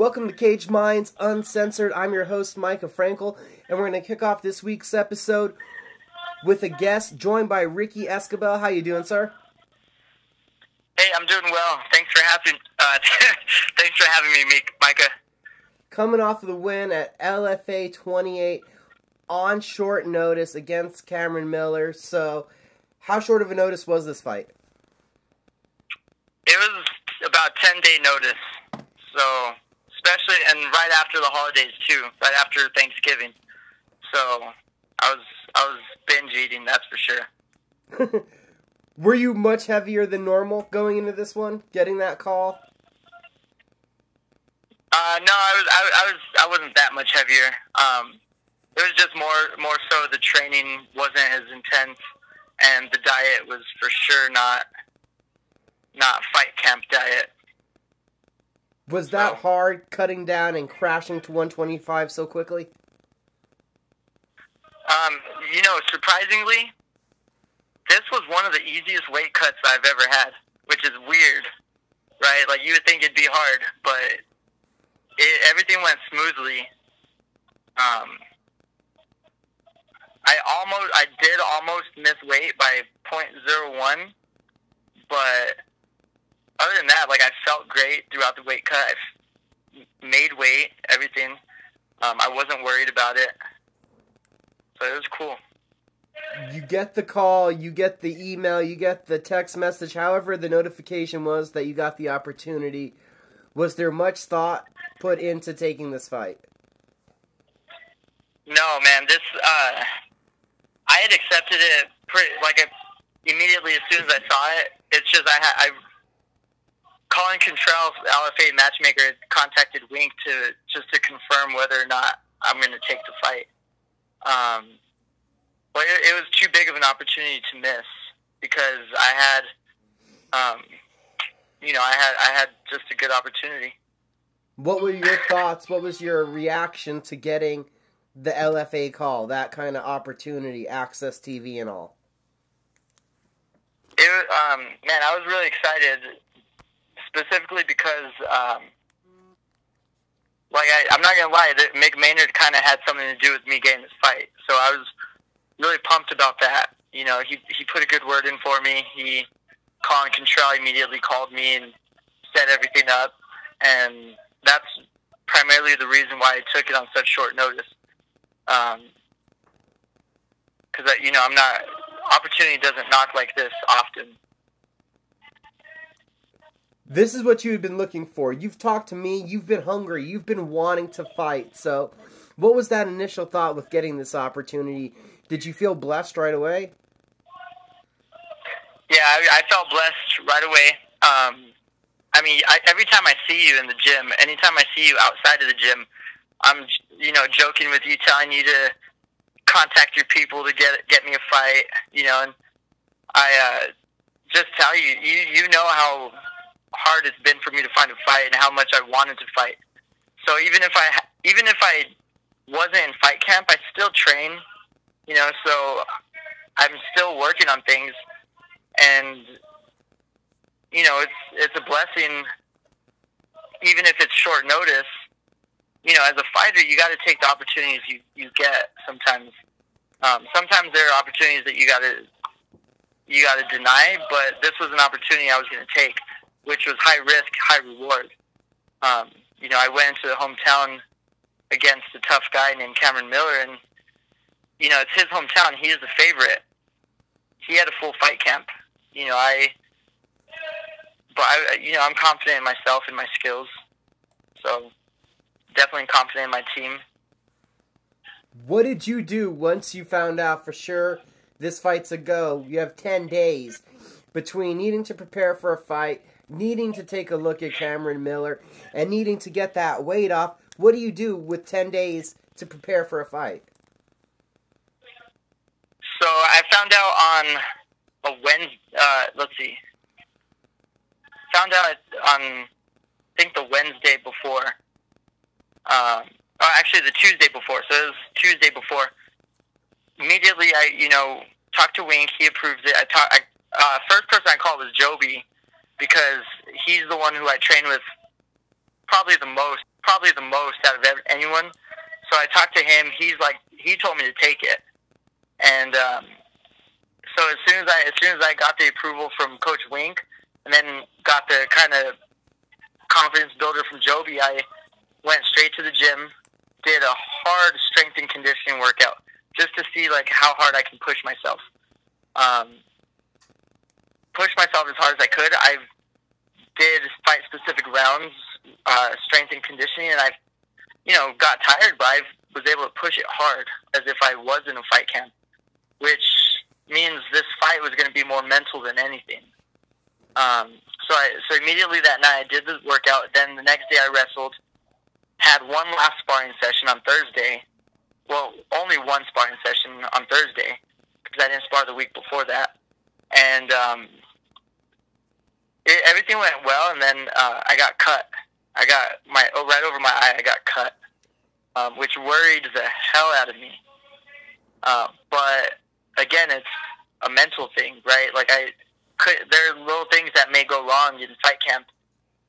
Welcome to Cage Minds Uncensored. I'm your host, Micah Frankel, and we're going to kick off this week's episode with a guest joined by Ricky Esquibel. How you doing, sir? Hey, I'm doing well. Thanks for having me, Micah. Coming off of the win at LFA 28 on short notice against Cameron Miller. So, how short of a notice was this fight? It was about 10-day notice. So, especially, and right after the holidays too, right after Thanksgiving. So, I was binge eating, that's for sure. Were you much heavier than normal going into this one, getting that call? No, I wasn't that much heavier. It was just more so the training wasn't as intense, and the diet was for sure not fight camp diet. Was that hard, cutting down and crashing to 125 so quickly? Surprisingly, this was one of the easiest weight cuts I've ever had, which is weird, right? Like, you would think it'd be hard, but everything went smoothly. I did almost miss weight by 0.01, but other than that, like, I felt great throughout the weight cut. I made weight, everything. I wasn't worried about it, so it was cool. You get the call, you get the email, you get the text message, however the notification was that you got the opportunity. Was there much thought put into taking this fight? No, man. I had accepted it immediately as soon as I saw it. It's just Colin Contrell's LFA matchmaker had contacted Wink to confirm whether or not I'm going to take the fight. But it was too big of an opportunity to miss because I had just a good opportunity. What were your thoughts? What was your reaction to getting the LFA call, that kind of opportunity, Access TV and all? Man, I was really excited, specifically because, I'm not gonna lie, that Mick Maynard kind of had something to do with me getting this fight. So I was really pumped about that. You know, he put a good word in for me. Colin Contrell immediately called me and set everything up, and that's primarily the reason why I took it on such short notice. Because opportunity doesn't knock like this often. This is what you had been looking for. You've talked to me. You've been hungry. You've been wanting to fight. So, what was that initial thought with getting this opportunity? Did you feel blessed right away? Yeah, I felt blessed right away. Every time I see you in the gym, anytime I see you outside of the gym, I'm, joking with you, telling you to contact your people to get me a fight, and I just tell you, you know how hard it's been for me to find a fight and how much I wanted to fight. So even if I wasn't in fight camp, I still train, so I'm still working on things, and it's a blessing, even if it's short notice. As a fighter, you got to take the opportunities you get. Sometimes there are opportunities that you got to deny, but this was an opportunity I was going to take, which was high risk, high reward. I went into the hometown against a tough guy named Cameron Miller, and it's his hometown. He is the favorite. He had a full fight camp. I'm confident in myself and my skills. So, definitely confident in my team. What did you do once you found out for sure this fight's a go? You have 10 days between needing to prepare for a fight, needing to take a look at Cameron Miller, and needing to get that weight off. What do you do with 10 days to prepare for a fight? So, I found out on a Wednesday, found out on, I think, the Wednesday before. Actually, the Tuesday before. So it was Tuesday before. Immediately, I talked to Wink. He approved it. First person I called was Joby, because he's the one who I train with probably the most. probably the most out of anyone. So I talked to him. He told me to take it, and so as soon as I got the approval from Coach Wink, and then got the kind of confidence builder from Joby, I went straight to the gym, did a hard strength and conditioning workout just to see like how hard I can push myself. Push myself as hard as I could. I did fight specific rounds, strength and conditioning, and I, got tired, but I was able to push it hard as if I was in a fight camp, which means this fight was going to be more mental than anything. So immediately that night I did the workout. Then the next day I wrestled, had one last sparring session on Thursday. Well, only one sparring session on Thursday because I didn't spar the week before that. And everything went well, and then I got cut. I got right over my eye. I got cut, which worried the hell out of me. But again, it's a mental thing, right? Like there are little things that may go wrong in fight camp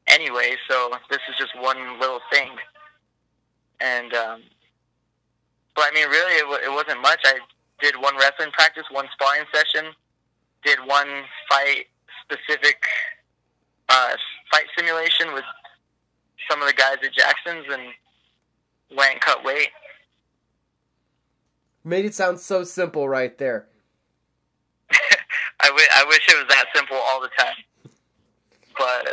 anyway. So this is just one little thing. And but I mean, really, it wasn't much. I did one wrestling practice, one sparring session, did one fight-specific fight simulation with some of the guys at Jackson's, and went and cut weight. Made it sound so simple right there. I wish it was that simple all the time. But,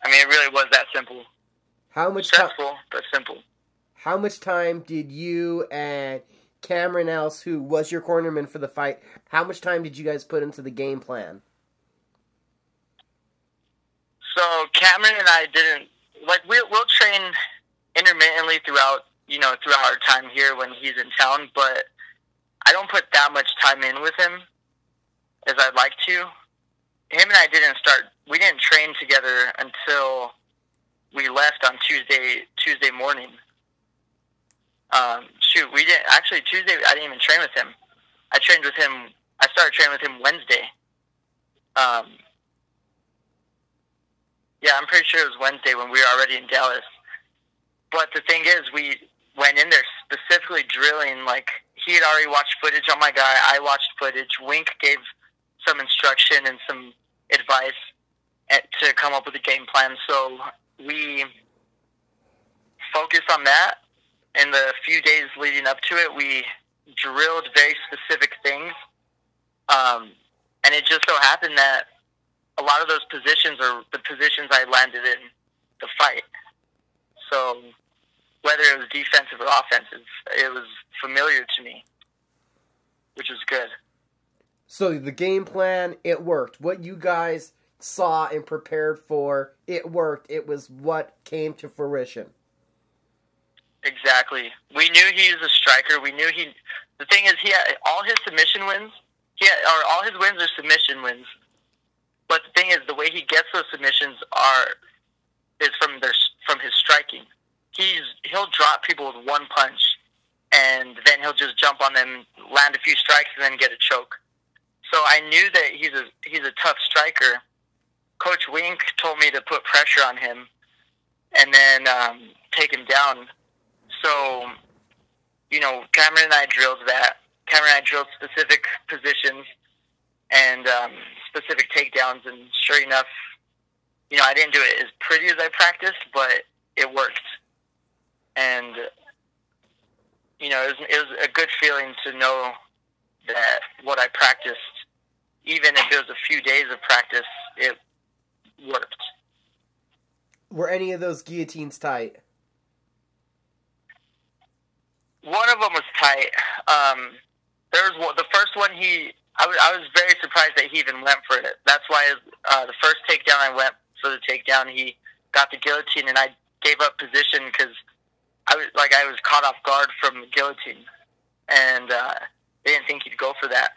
I mean, it really was that simple. How much stressful, but simple. How much time did you and Cameron Else, who was your cornerman for the fight, how much time did you guys put into the game plan? So Cameron and I didn't, we'll train intermittently throughout our time here when he's in town, but I don't put that much time in with him as I'd like to. Him and I we didn't train together until we left on Tuesday morning. Tuesday, I didn't even train with him. I started training with him Wednesday. Yeah, I'm pretty sure it was Wednesday when we were already in Dallas. But the thing is, we went in there specifically drilling, like, he had already watched footage on my guy, I watched footage, Wink gave some instruction and some advice to come up with a game plan. So we focused on that. In the few days leading up to it, we drilled very specific things. And it just so happened that a lot of those positions are the positions I landed in the fight. So whether it was defensive or offensive, it was familiar to me, which was good. So the game plan, it worked. What you guys saw and prepared for, it worked. It was what came to fruition. Exactly. We knew he was a striker. We knew the thing is, he had all his submission wins. All his wins are submission wins. But the thing is, the way he gets those submissions is from his striking. He'll drop people with one punch, and then he'll just jump on them, land a few strikes, and then get a choke. So I knew that he's a tough striker. Coach Wink told me to put pressure on him, and then take him down. So, Cameron and I drilled that. Cameron and I drilled specific positions and specific takedowns, and sure enough, I didn't do it as pretty as I practiced, but it worked. And, it was a good feeling to know that what I practiced, even if it was a few days of practice, it worked. Were any of those guillotines tight? One of them was tight. There was the first one. I was very surprised that he even went for it. That's why the first takedown I went for the takedown. He got the guillotine, and I gave up position because I was caught off guard from the guillotine, and they didn't think he'd go for that.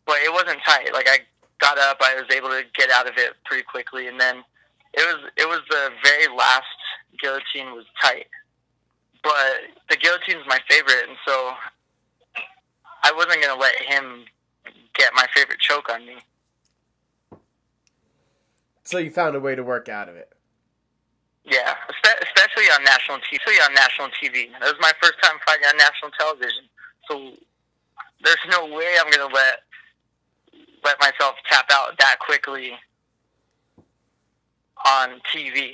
But it wasn't tight. Like, I got up, I was able to get out of it pretty quickly, and then it was the very last guillotine was tight. But the guillotine's my favorite, and so I wasn't going to let him get my favorite choke on me. So you found a way to work out of it. Yeah, especially especially on national TV. It was my first time fighting on national television, so there's no way I'm gonna let myself tap out that quickly on TV.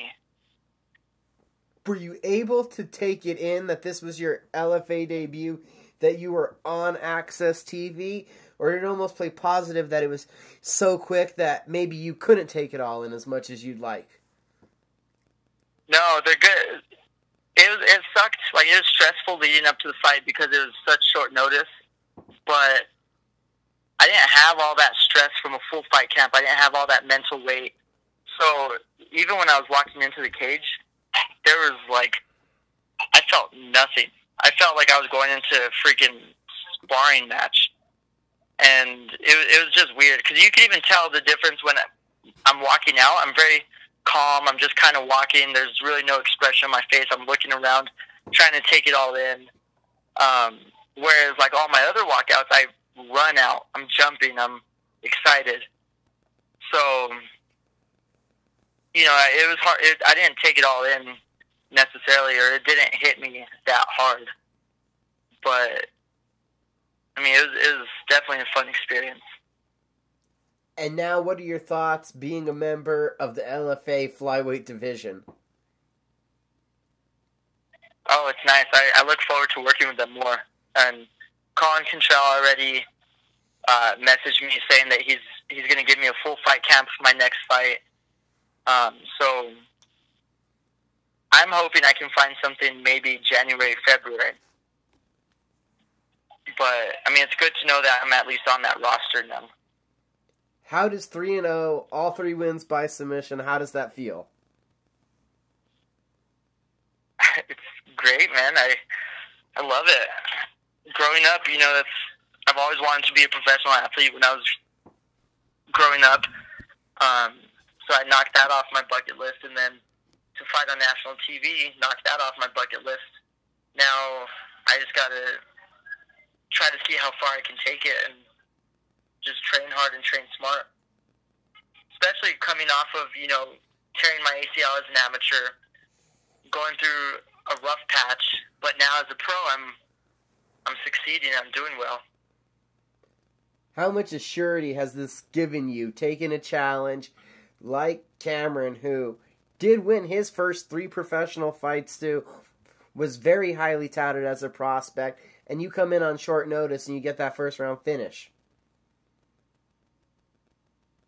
Were you able to take it in that this was your LFA debut, that you were on Access TV, or did it almost play positive that it was so quick that maybe you couldn't take it all in as much as you'd like? No, they're good. It sucked. Like, it was stressful leading up to the fight because it was such short notice. But I didn't have all that stress from a full fight camp. I didn't have all that mental weight. So even when I was walking into the cage, there was like, I felt nothing. I felt like I was going into a freaking sparring match. And it was just weird because you can even tell the difference when I'm walking out. I'm very calm. I'm just kind of walking. There's really no expression on my face. I'm looking around, trying to take it all in. Whereas, like, all my other walkouts, I run out. I'm jumping. I'm excited. So, you know, it was hard. I didn't take it all in necessarily, or it didn't hit me that hard. But, I mean, it was definitely a fun experience. And now, what are your thoughts being a member of the LFA flyweight division? Oh, it's nice. I look forward to working with them more. And Colin Cantrell already messaged me saying that he's going to give me a full fight camp for my next fight. So I'm hoping I can find something maybe January, February. But, I mean, it's good to know that I'm at least on that roster now. How does 3-0, all 3 wins by submission, how does that feel? It's great, man. I love it. Growing up, you know, I've always wanted to be a professional athlete when I was growing up. So I knocked that off my bucket list, and then to fight on national TV, knocked that off my bucket list. Now I just got to try to see how far I can take it and just train hard and train smart. Especially coming off of, you know, tearing my ACL as an amateur, going through a rough patch, but now as a pro, I'm succeeding. I'm doing well. How much assurity has this given you, taking a challenge like Cameron, who did win his first 3 professional fights too, was very highly touted as a prospect, and you come in on short notice and you get that first round finish?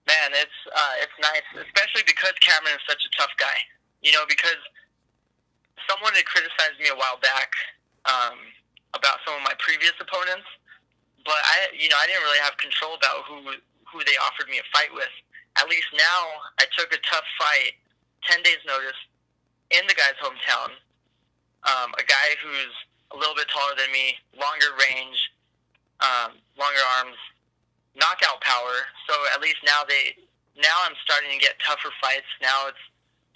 Man, it's nice, especially because Cameron is such a tough guy. You know, because someone had criticized me a while back about some of my previous opponents, but I didn't really have control about who they offered me a fight with. At least now, I took a tough fight, 10 days notice, in the guy's hometown. A guy who's a little bit taller than me, longer range, longer arms, knockout power. So at least now I'm starting to get tougher fights. Now it's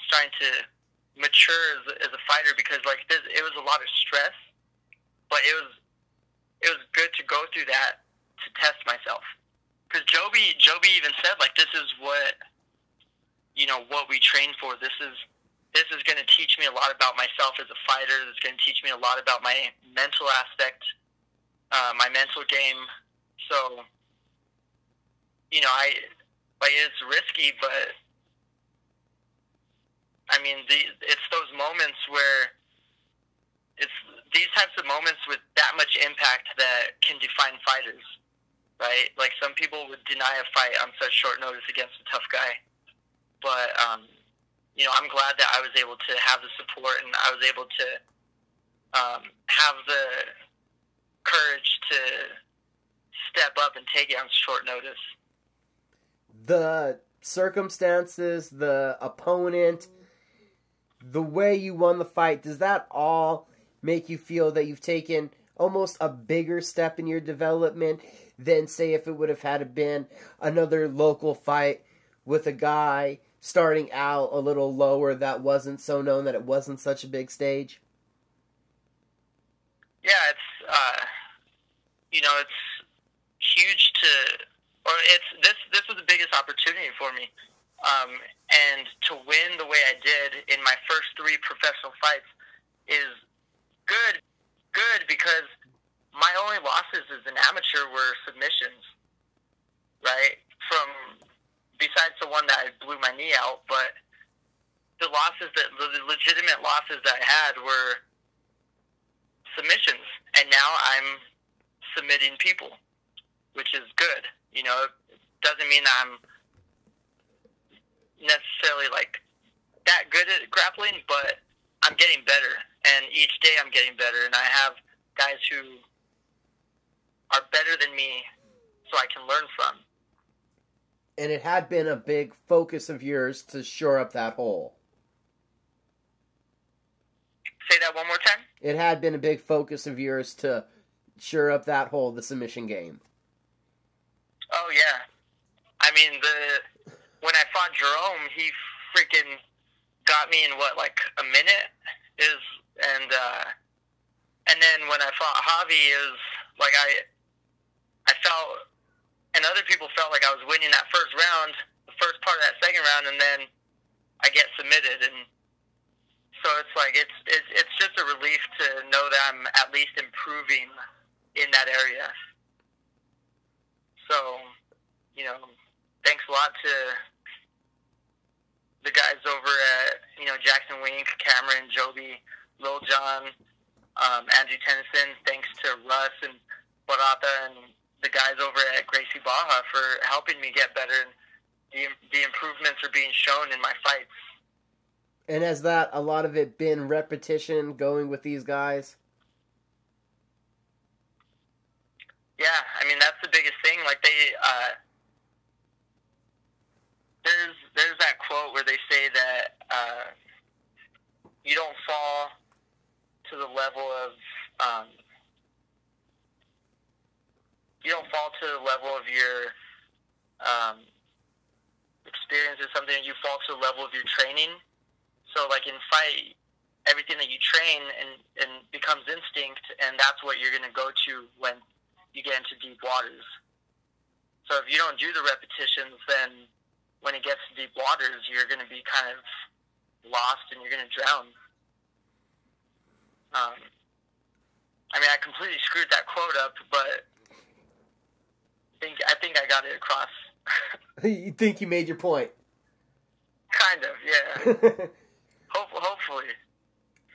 starting to mature as a fighter, because like it was a lot of stress, but it was good to go through that to test myself. Because Joby even said, like, this is what we train for. This is going to teach me a lot about myself as a fighter. It's going to teach me a lot about my mental aspect, my mental game. So, you know, it's risky, but I mean, it's those moments where it's these types of moments with that much impact that can define fighters, right? Like, some people would deny a fight on such short notice against a tough guy, but you know, I'm glad that I was able to have the support, and I was able to have the courage to step up and take it on short notice. The circumstances, the opponent, the way you won the fight, does that all make you feel that you've taken almost a bigger step in your development than, say, if it would have had been another local fight with a guy starting out a little lower that wasn't so known, that it wasn't such a big stage? Yeah, it's huge this was the biggest opportunity for me. And to win the way I did in my first 3 professional fights is good because my only losses as an amateur were submissions, right? Besides the one that I blew my knee out, but the legitimate losses that I had were submissions, and now I'm submitting people, which is good. You know, it doesn't mean I'm necessarily like that good at grappling, but I'm getting better, and each day I'm getting better, and I have guys who are better than me so I can learn from. And it had been a big focus of yours to shore up that hole. Say that one more time? It had been a big focus of yours to shore up that hole, the submission game. Oh, yeah. I mean, when I fought Jerome, he freaking got me in, like a minute? And then when I fought Javi, like I felt, and other people felt like I was winning that first round, the first part of that second round, and then I get submitted, and so it's like it's just a relief to know that I'm at least improving in that area. So, you know, thanks a lot to the guys over at, you know, Jackson Wink, Cameron, Joby, Lil John, Andrew Tennyson. Thanks to Russ and Barata and the guys over at Gracie Baja for helping me get better, and the improvements are being shown in my fights. And has that, a lot of it been repetition going with these guys? Yeah, I mean, that's the biggest thing. Like, there's that quote where they say that you don't fall to the level of your experience or something. You fall to the level of your training. So, like, in fight, everything that you train and becomes instinct, and that's what you're going to go to when you get into deep waters. So if you don't do the repetitions, then when it gets to deep waters, you're going to be kind of lost and you're going to drown. I mean, I completely screwed that quote up, but I think I got it across. You think you made your point? Kind of, yeah. Hopefully.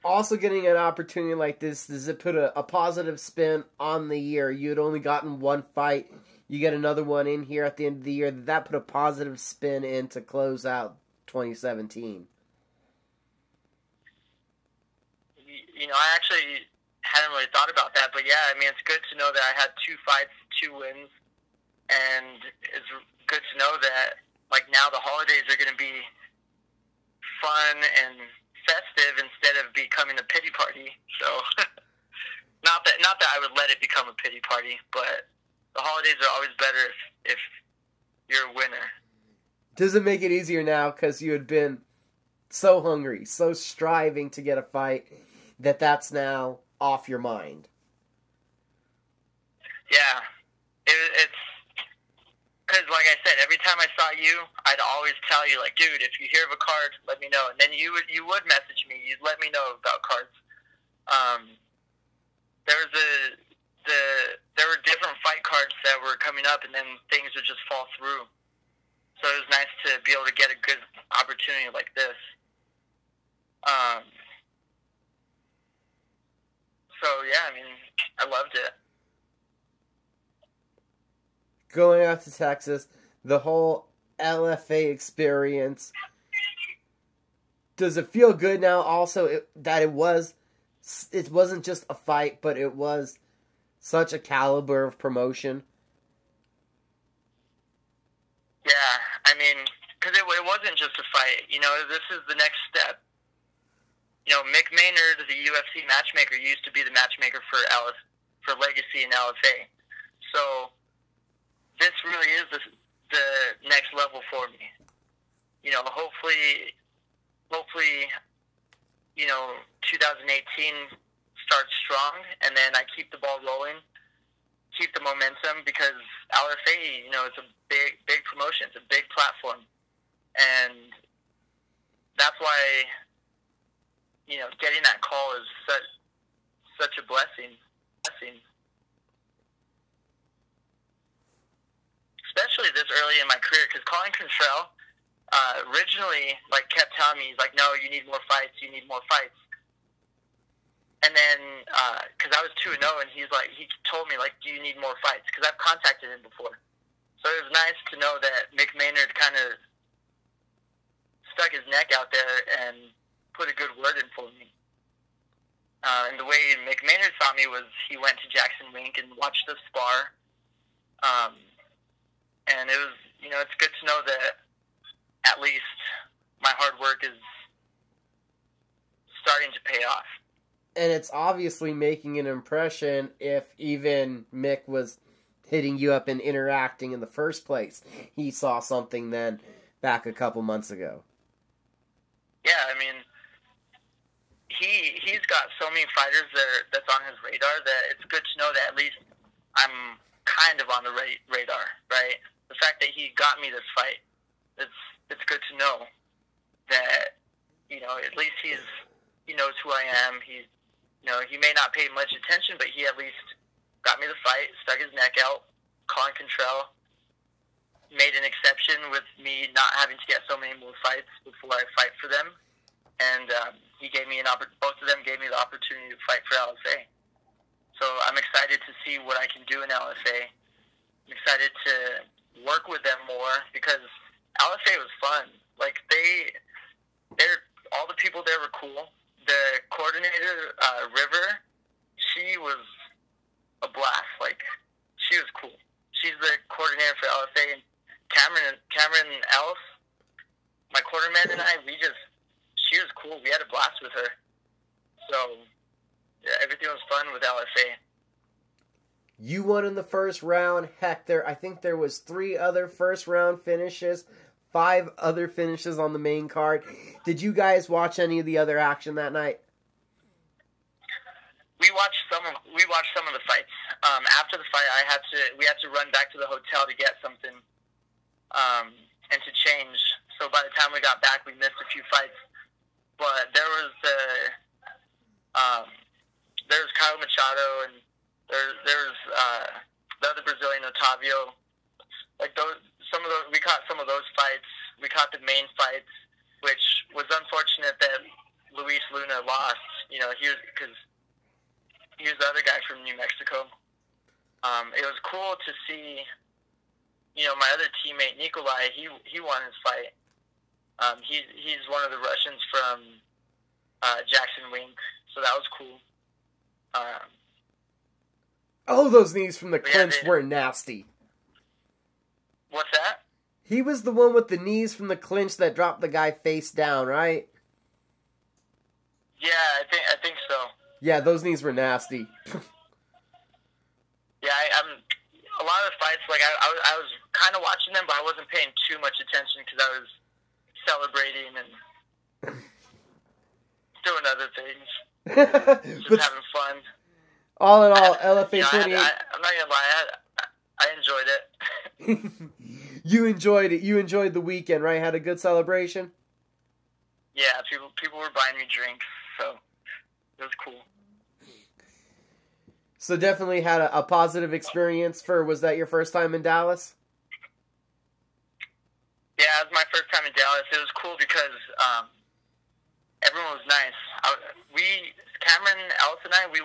Also, getting an opportunity like this, does it put a positive spin on the year? You had only gotten one fight. You get another one in here at the end of the year. Did that put a positive spin in to close out 2017? You know, I actually hadn't really thought about that, but yeah, I mean, it's good to know that I had 2 fights, 2 wins, and it's good to know that, like, now the holidays are going to be fun and festive instead of becoming a pity party. So, not that I would let it become a pity party, but the holidays are always better if you're a winner. Does it make it easier now because you had been so hungry, so striving to get a fight, that's now off your mind? Yeah, it's because, like I said, every time I saw you, I'd always tell you, like, dude, if you hear of a card, let me know. And then you would message me. You'd let me know about cards. There were different fight cards that were coming up, and then things would just fall through. So it was nice to be able to get a good opportunity like this. So yeah, I mean, I loved it. Going out to Texas, the whole LFA experience, does it feel good now also that it wasn't just a fight, but it was such a caliber of promotion? Yeah, I mean, because it wasn't just a fight. You know, this is the next step. You know, Mick Maynard, the UFC matchmaker, used to be the matchmaker for Legacy and LFA. So this really is the next level for me. You know, hopefully, you know, 2018 starts strong, and then I keep the ball rolling, keep the momentum, because LFA, you know, it's a big promotion. It's a big platform. and that's why, you know, getting that call is such a blessing. Especially this early in my career, because Colin Contrell originally, like, kept telling me, he's like, no, you need more fights, And then, because I was 2-0, and he told me, like, do you need more fights? Because I've contacted him before. So it was nice to know that Mick Maynard kind of stuck his neck out there and put a good word in for me. And the way Mick Maynard saw me was he went to Jackson Wink and watched us spar. And it was, you know, it's good to know that at least my hard work is starting to pay off. And it's obviously making an impression if even Mick was hitting you up and interacting in the first place. He saw something then back a couple months ago. Yeah, I mean, he's got so many fighters that's on his radar that it's good to know that at least I'm kind of on the radar, right? The fact that he got me this fight, it's good to know that, you know, at least he knows who I am. You know, he may not pay much attention, but he at least got me the fight, stuck his neck out. Colin Contrell made an exception with me not having to get so many more fights before I fight for them. And he gave me both of them gave me the opportunity to fight for LFA. So I'm excited to see what I can do in LFA. I'm excited to work with them more because LFA was fun. Like, they're all the people there were cool. The coordinator, River, she was a blast. Like, she was cool. She's the coordinator for LFA. And Cameron Elf, my quarterman, and I, she was cool. We had a blast with her. So, yeah, everything was fun with LFA. You won in the first round. Heck, I think there was 3 other first-round finishes, 5 other finishes on the main card. Did you guys watch any of the other action that night? We watched some of the fights. After the fight, we had to run back to the hotel to get something and to change. So by the time we got back, we missed a few fights. But there was Kyle Machado, and there's the other Brazilian, Otavio. Like, we caught some of those fights. We caught the main fights, which was unfortunate that Luis Luna lost. You know, because he was the other guy from New Mexico. It was cool to see, you know, my other teammate Nikolai. He won his fight. He's one of the Russians from Jackson Wink, so that was cool. Those knees from the clinch were nasty. What's that? He was the one with the knees from the clinch that dropped the guy face down, right? Yeah, I think so. Yeah, those knees were nasty. Yeah, a lot of the fights, like, I was kind of watching them, but I wasn't paying too much attention because I was celebrating and doing other things. Just having fun. All in all, LFA 28. I'm not gonna lie, I enjoyed it. You enjoyed it. You enjoyed the weekend, right? Had a good celebration? Yeah, people were buying me drinks, so it was cool. So definitely had a positive experience was that your first time in Dallas? Yeah, it was my first time in Dallas. It was cool because everyone was nice. Cameron, Ellis, and I, we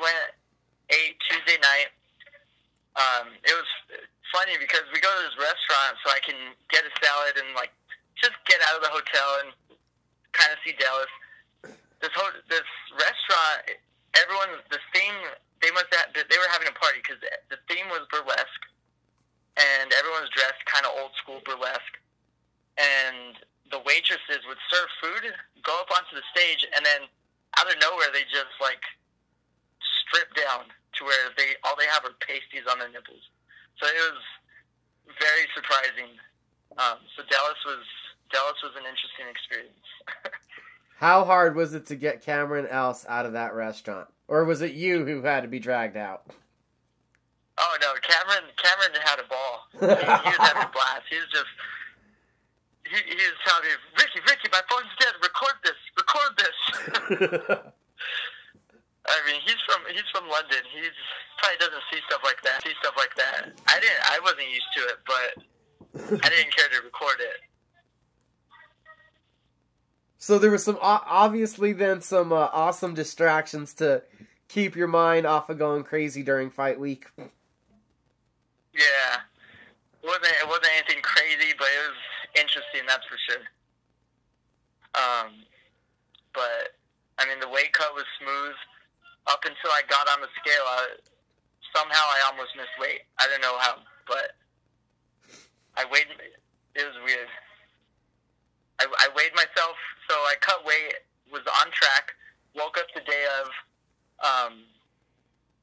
ate Tuesday night. It was funny because we go to this restaurant so I can get a salad and, like, just get out of the hotel and kind of see Dallas. This restaurant, the theme, they were having a party because the theme was burlesque, and everyone was dressed kind of old school burlesque. And the waitresses would serve food, go up onto the stage, and then out of nowhere they just, like, strip down to where all they have are pasties on their nipples. So it was very surprising. So Dallas was an interesting experience. How hard was it to get Cameron Else out of that restaurant? Or was it you who had to be dragged out? Oh, no, Cameron had a ball. He was having a blast. He was just, he was telling me, Ricky, my phone's dead. Record this. I mean, he's from London. He's probably doesn't see stuff like that. I wasn't used to it, but I didn't care to record it. So there was some obviously then some awesome distractions to keep your mind off of going crazy during fight week. Yeah, it wasn't anything crazy, but it was interesting, that's for sure. But I mean, the weight cut was smooth up until I got on the scale. Somehow I almost missed weight. I don't know how, but I weighed. It was weird. I weighed myself, so I cut weight, was on track, woke up the day of,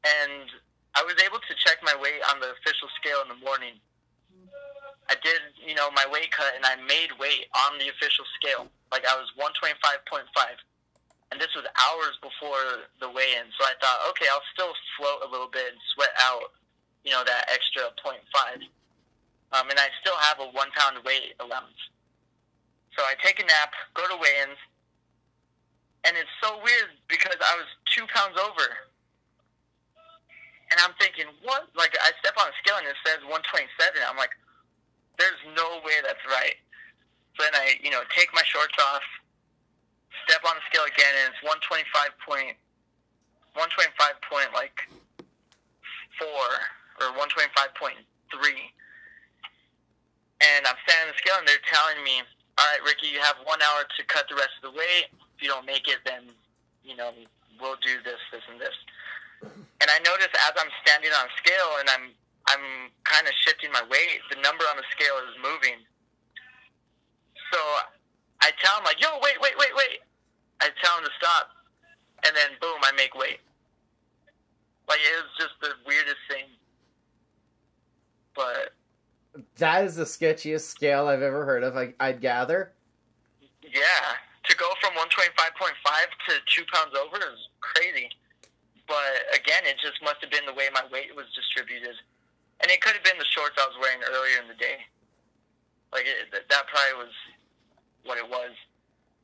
and I was able to check my weight on the official scale in the morning. I did, my weight cut, and I made weight on the official scale. Like, I was 125.5, and this was hours before the weigh-in, so I thought, okay, I'll still float a little bit and sweat out, that extra 0.5. And I still have a 1 pound weight allowance. So I take a nap, go to weigh-ins, and it's so weird because I was 2 pounds over. And I'm thinking, what? Like, I step on a scale and it says 127. I'm like, there's no way that's right. So then I, take my shorts off, step on the scale again, and it's 125.4 or 125.3. And I'm standing on the scale and they're telling me, all right, Ricky, you have 1 hour to cut the rest of the weight. If you don't make it, then, we'll do this, and this. And I notice as I'm standing on a scale and I'm kind of shifting my weight, the number on the scale is moving. So I tell him, like, yo, wait. I tell him to stop. And then, boom, I make weight. Like, it was just the weirdest thing. But that is the sketchiest scale I've ever heard of, I'd gather. Yeah. To go from 125.5 to 2 pounds over is crazy. But, again, it just must have been the way my weight was distributed. And it could have been the shorts I was wearing earlier in the day. Like, that probably was what it was.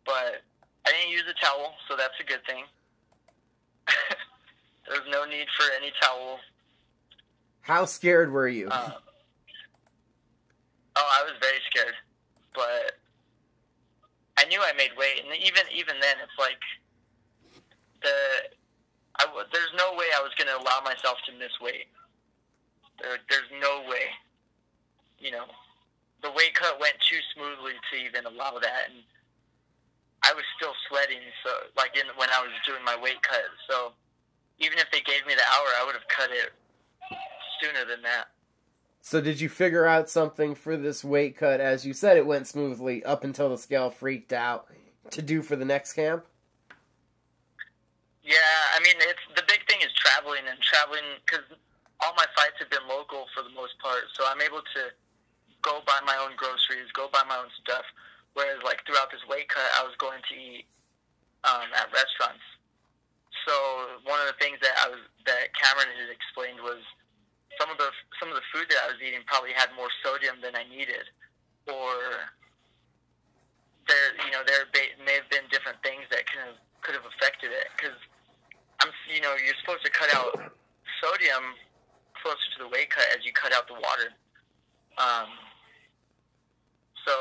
But I didn't use a towel, so that's a good thing. There was no need for any towel. How scared were you? I was very scared. But I knew I made weight. And even then, it's like, there's no way I was going to allow myself to miss weight. There's no way. The weight cut went too smoothly to even allow that. And I was still sweating, so when I was doing my weight cut. So even if they gave me the hour, I would have cut it sooner than that. So did you figure out something for this weight cut, as you said it went smoothly up until the scale freaked out, to do for the next camp? Yeah, I mean, the big thing is traveling, because all my fights have been local for the most part, so I'm able to go buy my own groceries, go buy my own stuff, whereas, like, throughout this weight cut, I was going to eat at restaurants. So one of the things that Cameron had explained was some of the food that I was eating probably had more sodium than I needed, or there may have been different things that could have affected it, because you're supposed to cut out sodium closer to the weight cut as you cut out the water. So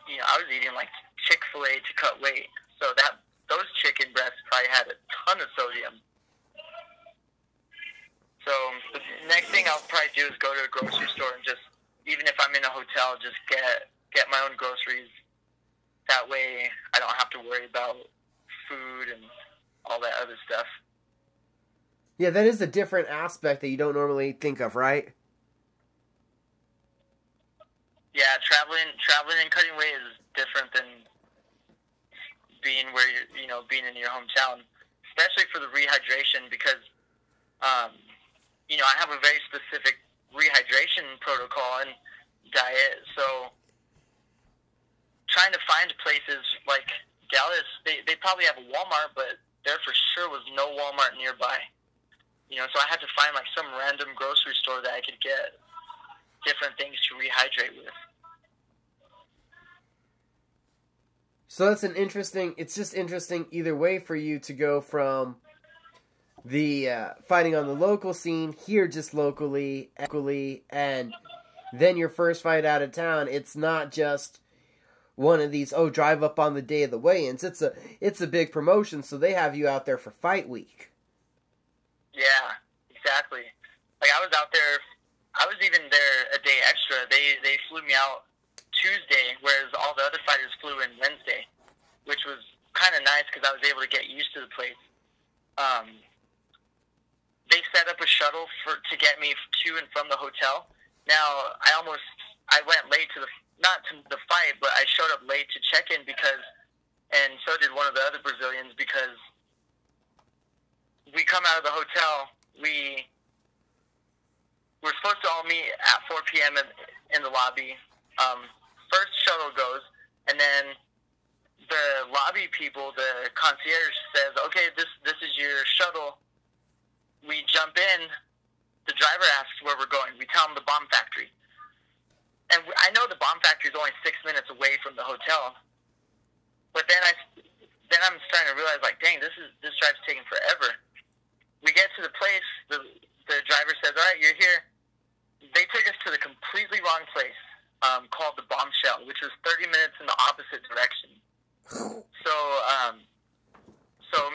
I was eating like Chick-fil-A to cut weight, so those chicken breasts probably had a ton of sodium. So the next thing I'll probably do is go to a grocery store and just, even if I'm in a hotel, just get my own groceries. That way I don't have to worry about food and all that other stuff. Yeah, that is a different aspect that you don't normally think of, right? Yeah, traveling and cutting weight is different than being where being in your hometown, especially for the rehydration, because I have a very specific rehydration protocol and diet. So trying to find places like Dallas, they probably have a Walmart, but there for sure was no Walmart nearby. So I had to find like some random grocery store that I could get different things to rehydrate with. So that's an interesting. It's just interesting either way for you to go from the fighting on the local scene here, just locally, and then your first fight out of town. It's not just one of these drive up on the day of the weigh-ins. It's a big promotion, so they have you out there for fight week. Yeah, exactly. Like I was out there. I was even there a day extra. They flew me out Tuesday, whereas all the other fighters flew in Wednesday, which was kind of nice because I was able to get used to the place. They set up a shuttle to get me to and from the hotel. Now, I went late not to the fight, but I showed up late to check in and so did one of the other Brazilians, because we come out of the hotel, we're supposed to all meet at 4 p.m. in the lobby. First shuttle goes, and then the lobby people, the concierge says, okay, this is your shuttle. We jump in. The driver asks where we're going. We tell him the bomb factory. And I know the bomb factory is only 6 minutes away from the hotel. But then I'm starting to realize, like, dang, this drive's taking forever. We get to the place. The driver says, all right, you're here. They took us to the completely wrong place, called the Bombshell, which was 30 minutes in the opposite direction. So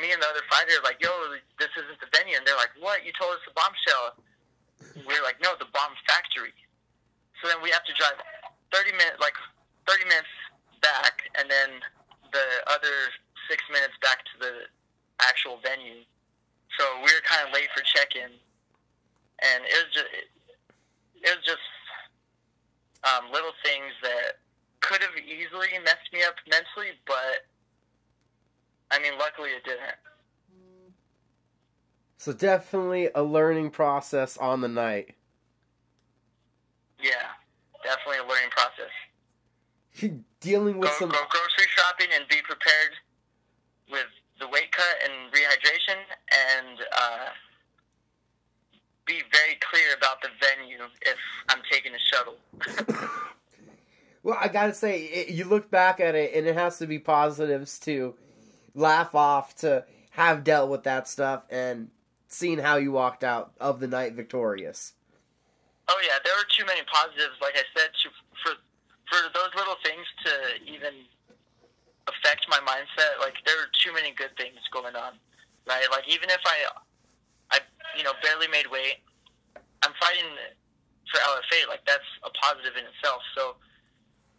me and the other fighter are like, yo, this isn't the venue. And they're like, what? You told us the Bombshell. We're like, no, the bomb factory. So then we have to drive 30 minutes back, and then the other 6 minutes back to the actual venue. So we were kind of late for check-in, and it was just little things that could have easily messed me up mentally, but I mean, luckily it didn't. So definitely a learning process on the night. Yeah, definitely a learning process. Dealing with go grocery shopping and be prepared with the weight cut and rehydration, and be very clear about the venue if I'm taking a shuttle. Well, I gotta say, you look back at it, and it has to be positives to laugh off, to have dealt with that stuff, and seeing how you walked out of the night victorious. Oh yeah, there were too many positives, like I said, for those little things to even affect my mindset. Like, there were too many good things going on, right? Like, even if I barely made weight, I'm fighting for LFA. Like, that's a positive in itself. So,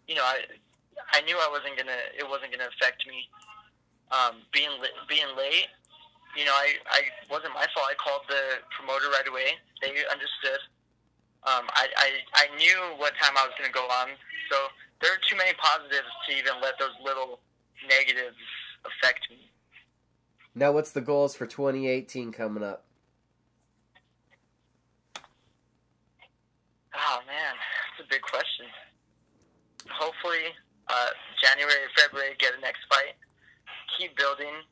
I knew it wasn't gonna affect me. Being late, I wasn't my fault. I called the promoter right away. They understood. I knew what time I was going to go on, so there are too many positives to even let those little negatives affect me. Now, what's the goals for 2018 coming up? Oh man, that's a big question. Hopefully, January or February, get a next fight, keep building,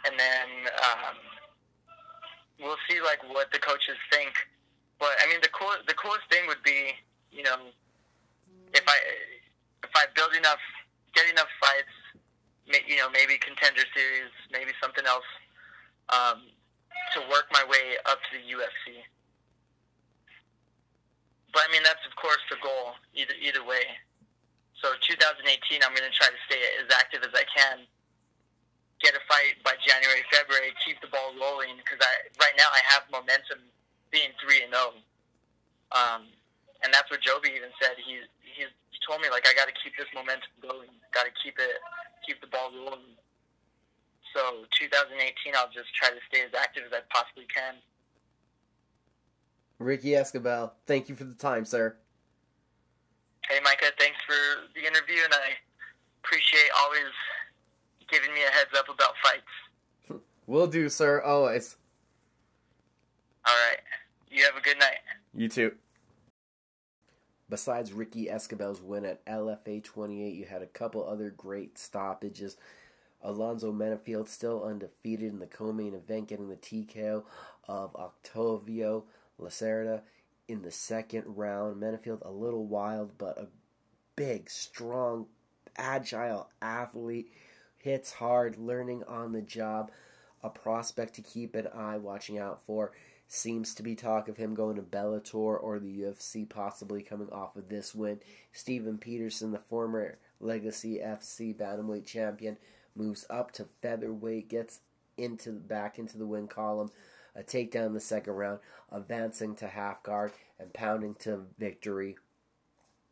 and then we'll see what the coaches think. But I mean, the coolest thing would be, if I build enough, get enough fights, maybe contender series, maybe something else, to work my way up to the UFC. But I mean, that's of course the goal, either way. So 2018, I'm going to try to stay as active as I can. Get a fight by January, February, keep the ball rolling, because right now I have momentum being 3-0. And that's what Joby even said. He told me, I got to keep this momentum going. Got to keep the ball rolling. So 2018, I'll just try to stay as active as I possibly can. Ricky Esquibel, thank you for the time, sir. Hey, Micah, thanks for the interview, and I appreciate always giving me a heads up about fights. Will do, sir, always. All right. You have a good night. You too. Besides Ricky Esquibel's win at LFA 28, you had a couple other great stoppages. Alonzo Menafield still undefeated in the co-main event, getting the TKO of Octavio Lacerda in the second round. Menafield a little wild, but a big, strong agile athlete, hits hard, learning on the job, a prospect to keep an eye watching out for. Seems to be talk of him going to Bellator or the UFC, possibly coming off of this win. Steven Peterson, the former Legacy FC bantamweight champion, moves up to featherweight, gets back into the win column. A takedown in the second round, advancing to half guard and pounding to victory.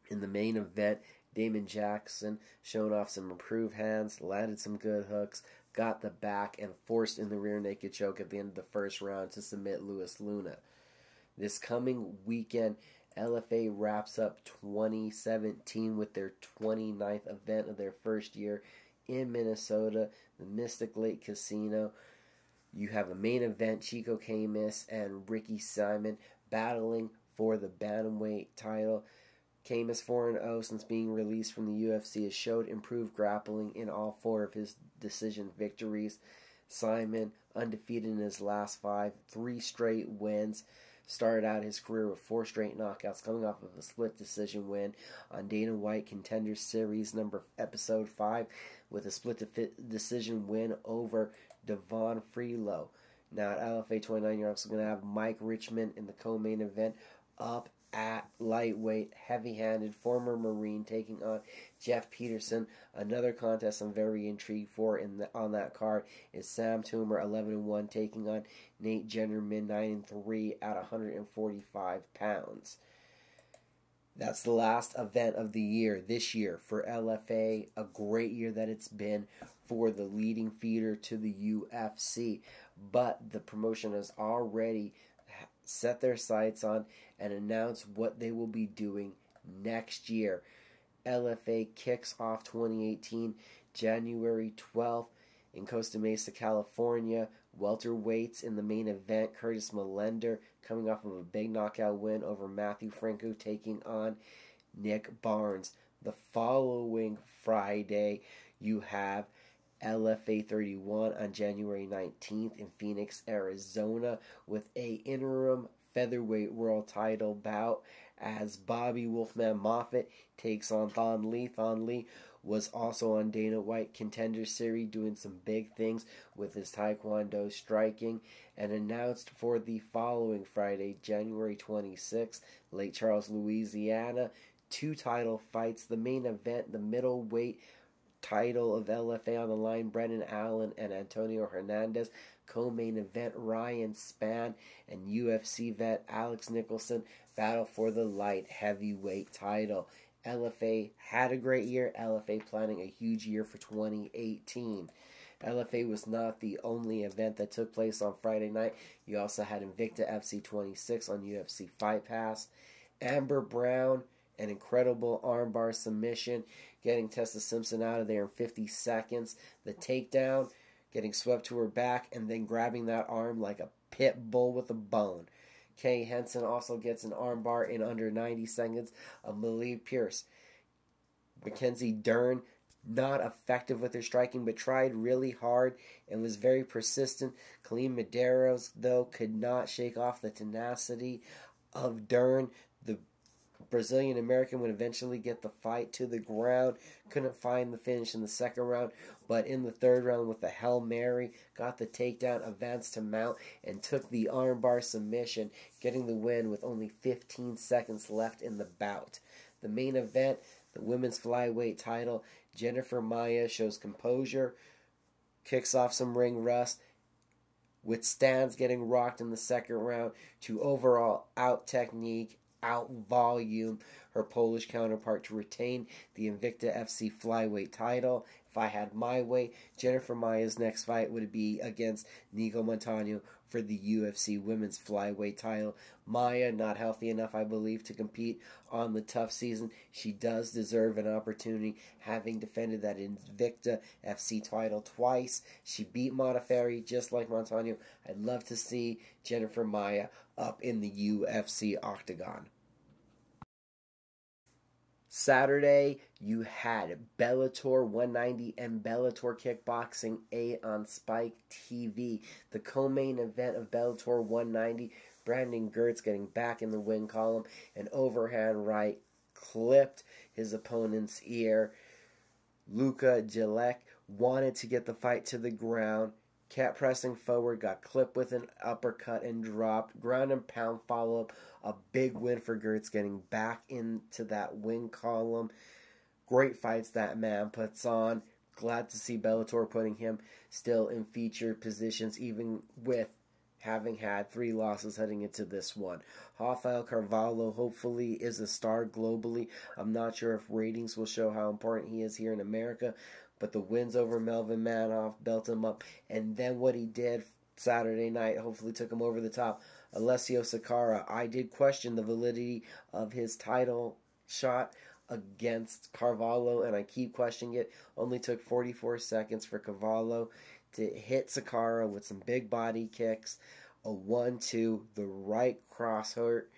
In the main event, Damon Jackson showing off some improved hands, landed some good hooks, got the back, and forced in the rear naked choke at the end of the first round to submit Luis Luna. This coming weekend, LFA wraps up 2017 with their 29th event of their first year in Minnesota, the Mystic Lake Casino. You have a main event, Chico Camus and Ricky Simon battling for the bantamweight title. Camus 4-0 since being released from the UFC has showed improved grappling in all 4 of his decision victories. Simon, undefeated in his last 5, 3 straight wins. Started out his career with 4 straight knockouts, coming off of a split decision win on Dana White Contender Series episode 5 with a split decision win over Devon Freelo. Now at LFA 29, you're also going to have Mike Richmond in the co-main event up at lightweight, heavy-handed, former Marine taking on Jeff Peterson. Another contest I'm very intrigued for on that card is Sam Toomer, 11-1, taking on Nate Jennerman, 9-3 at 145 pounds. That's the last event of the year, this year, for LFA. A great year that it's been for the leading feeder to the UFC. But the promotion has already set their sights on and announced what they will be doing next year. LFA kicks off 2018 January 12th in Costa Mesa, California. Welterweights in the main event, Curtis Melender coming off of a big knockout win over Matthew Franco, taking on Nick Barnes. The following Friday, you have LFA 31 on January 19th in Phoenix, Arizona, with a interim featherweight world title bout as Bobby Wolfman Moffett takes on Thon Lee. Thon Lee was also on Dana White Contender Series doing some big things with his Taekwondo striking, and announced for the following Friday, January 26th, Lake Charles, Louisiana, 2 title fights. The main event, the middleweight title of LFA on the line, Brendan Allen and Antonio Hernandez. Co-main event, Ryan Spann and UFC vet Alex Nicholson battle for the light heavyweight title. LFA had a great year. LFA planning a huge year for 2018. LFA was not the only event that took place on Friday night. You also had Invicta FC 26 on UFC Fight Pass. Amber Brown, an incredible armbar submission, getting Tessa Simpson out of there in 50 seconds. The takedown, getting swept to her back, and then grabbing that arm like a pit bull with a bone. Kay Henson also gets an armbar in under 90 seconds of Malie Pierce. Mackenzie Dern, not effective with her striking, but tried really hard and was very persistent. Colleen Medeiros, though, could not shake off the tenacity of Dern. The Brazilian-American would eventually get the fight to the ground. Couldn't find the finish in the second round, but in the third round with the Hail Mary, got the takedown, advanced to mount, and took the armbar submission, getting the win with only 15 seconds left in the bout. The main event, the women's flyweight title, Jennifer Maia shows composure, kicks off some ring rust, withstands getting rocked in the second round to overall out-technique, out-volume her Polish counterpart to retain the Invicta FC flyweight title. If I had my way, Jennifer Maia's next fight would be against Nico Montano for the UFC women's flyweight title. Maia, not healthy enough, I believe, to compete on the tough season. She does deserve an opportunity, having defended that Invicta FC title twice. She beat Modafferi just like Montano. I'd love to see Jennifer Maia up in the UFC octagon. Saturday, you had Bellator 190 and Bellator Kickboxing 8 on Spike TV. The co-main event of Bellator 190, Brandon Gertz getting back in the win column. An overhand right clipped his opponent's ear. Luka Jalek wanted to get the fight to the ground, kept pressing forward, got clipped with an uppercut and dropped. Ground and pound follow-up, a big win for Gertz, getting back into that win column. Great fights that man puts on. Glad to see Bellator putting him still in featured positions, even with having had 3 losses heading into this one. Rafael Carvalho hopefully is a star globally. I'm not sure if ratings will show how important he is here in America, but the wins over Melvin Manoff built him up, and then what he did Saturday night hopefully took him over the top. Alessio Sakara, I did question the validity of his title shot against Carvalho, and I keep questioning it. Only took 44 seconds for Carvalho to hit Sakara with some big body kicks. A 1-2, the right cross hurt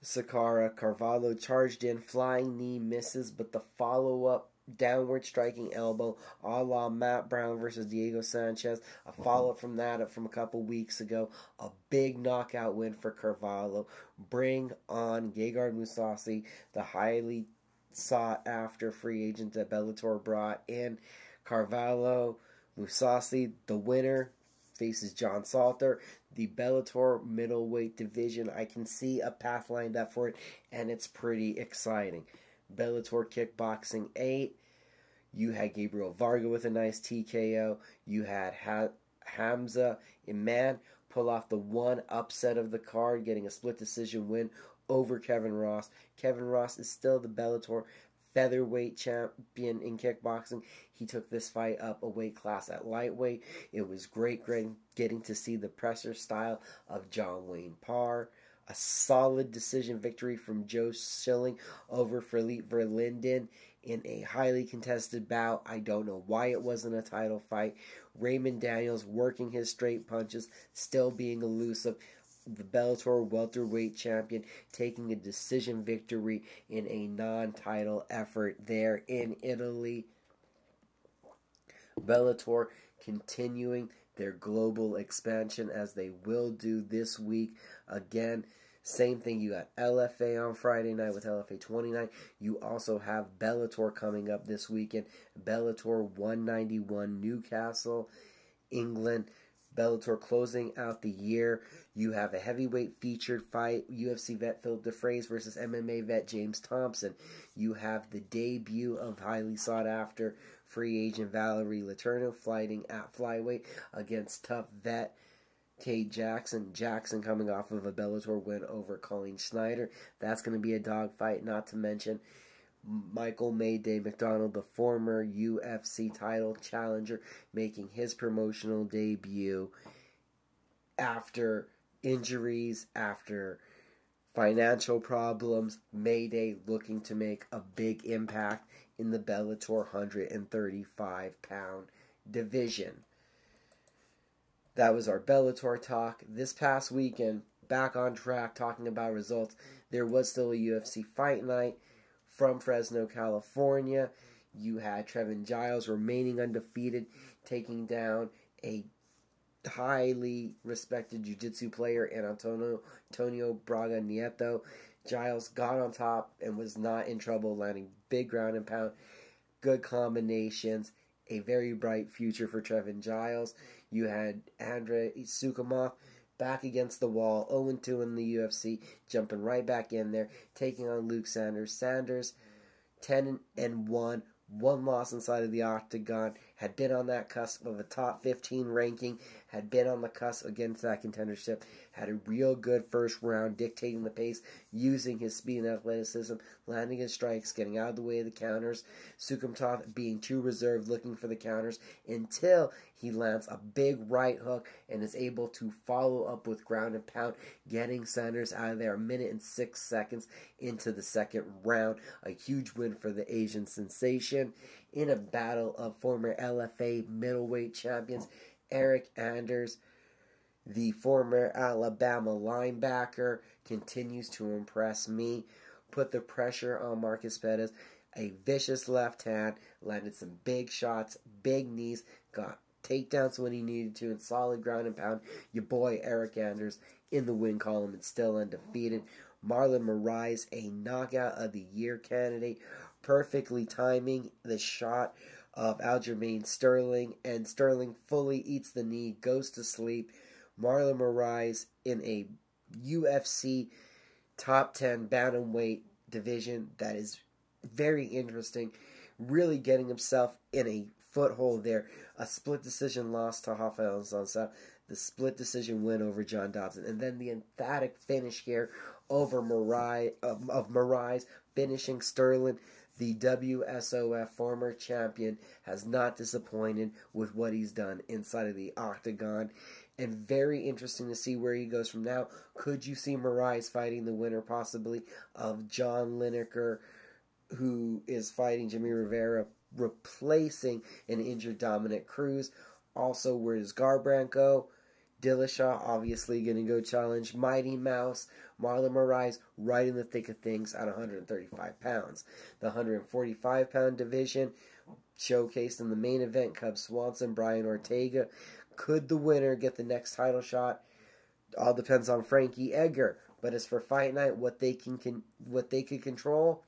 Sakara. Carvalho charged in, flying knee misses, but the follow-up downward striking elbow, a la Matt Brown versus Diego Sanchez. A follow-up from that from a couple weeks ago. A big knockout win for Carvalho. Bring on Gegard Mousasi, the highly sought-after free agent that Bellator brought in. Carvalho, Mousasi, the winner, faces John Salter. The Bellator middleweight division, I can see a path lined up for it, and it's pretty exciting. Bellator Kickboxing 8, you had Gabriel Varga with a nice TKO. You had Hamza Iman pull off the one upset of the card, getting a split decision win over Kevin Ross. Kevin Ross is still the Bellator featherweight champion in kickboxing. He took this fight up a weight class at lightweight. It was great getting to see the presser style of John Wayne Parr. A solid decision victory from Joe Schilling over Philippe Verlinden in a highly contested bout. I don't know why it wasn't a title fight. Raymond Daniels working his straight punches, still being elusive. The Bellator welterweight champion taking a decision victory in a non-title effort there in Italy. Bellator continuing their global expansion as they will do this week. Again, same thing, you got LFA on Friday night with LFA 29. You also have Bellator coming up this weekend. Bellator 191 Newcastle, England. Bellator closing out the year. You have a heavyweight featured fight, UFC vet Philip DeFrays versus MMA vet James Thompson. You have the debut of highly sought after free agent Valerie Letourneau fighting at flyweight against tough vet Kate Jackson. Jackson coming off of a Bellator win over Colleen Schneider. That's going to be a dogfight, not to mention Michael Mayday McDonald, the former UFC title challenger, making his promotional debut after injuries, after financial problems. Mayday looking to make a big impact in the Bellator 135-pound division. That was our Bellator talk. This past weekend, back on track, talking about results. There was still a UFC fight night from Fresno, California. You had Trevin Giles remaining undefeated, taking down a highly respected jiu-jitsu player in Antonio Braga Nieto. Giles got on top and was not in trouble, landing big ground and pound. Good combinations. A very bright future for Trevin Giles. You had Andrei Sukumov back against the wall, 0-2 in the UFC, jumping right back in there, taking on Luke Sanders. Sanders, 10-1, one loss inside of the octagon, had been on that cusp of a top 15 ranking, had been on the cusp against that contendership, had a real good first round, dictating the pace, using his speed and athleticism, landing his strikes, getting out of the way of the counters. Sukumov being too reserved, looking for the counters, until he lands a big right hook and is able to follow up with ground and pound, getting Sanders out of there 1 minute and 6 seconds into the second round. A huge win for the Asian sensation in a battle of former LFA middleweight champions. Eric Anders, the former Alabama linebacker, continues to impress me. Put the pressure on Marcus Pettis. A vicious left hand, landed some big shots, big knees, got takedowns when he needed to, and solid ground and pound. Your boy Eric Anders in the win column and still undefeated. Marlon Moraes, a knockout of the year candidate, perfectly timing the shot of Aljamain Sterling, and Sterling fully eats the knee, goes to sleep. Marlon Moraes in a UFC top 10 bantamweight division that is very interesting, really getting himself in a foothold there. A split decision loss to Rafael Sansa, the split decision win over John Dodson, and then the emphatic finish here over Moraes, finishing Sterling. The WSOF former champion has not disappointed with what he's done inside of the octagon. And very interesting to see where he goes from now. Could you see Moraes fighting the winner possibly of John Lineker, who is fighting Jimmy Rivera, replacing an injured Dominic Cruz? Also, where does Garbrandt go? Dillashaw obviously going to go challenge Mighty Mouse. Marlon Moraes right in the thick of things at 135 pounds. The 145-pound division showcased in the main event, Cub Swanson, Brian Ortega. Could the winner get the next title shot? All depends on Frankie Edgar. But as for Fight Night, what they could control,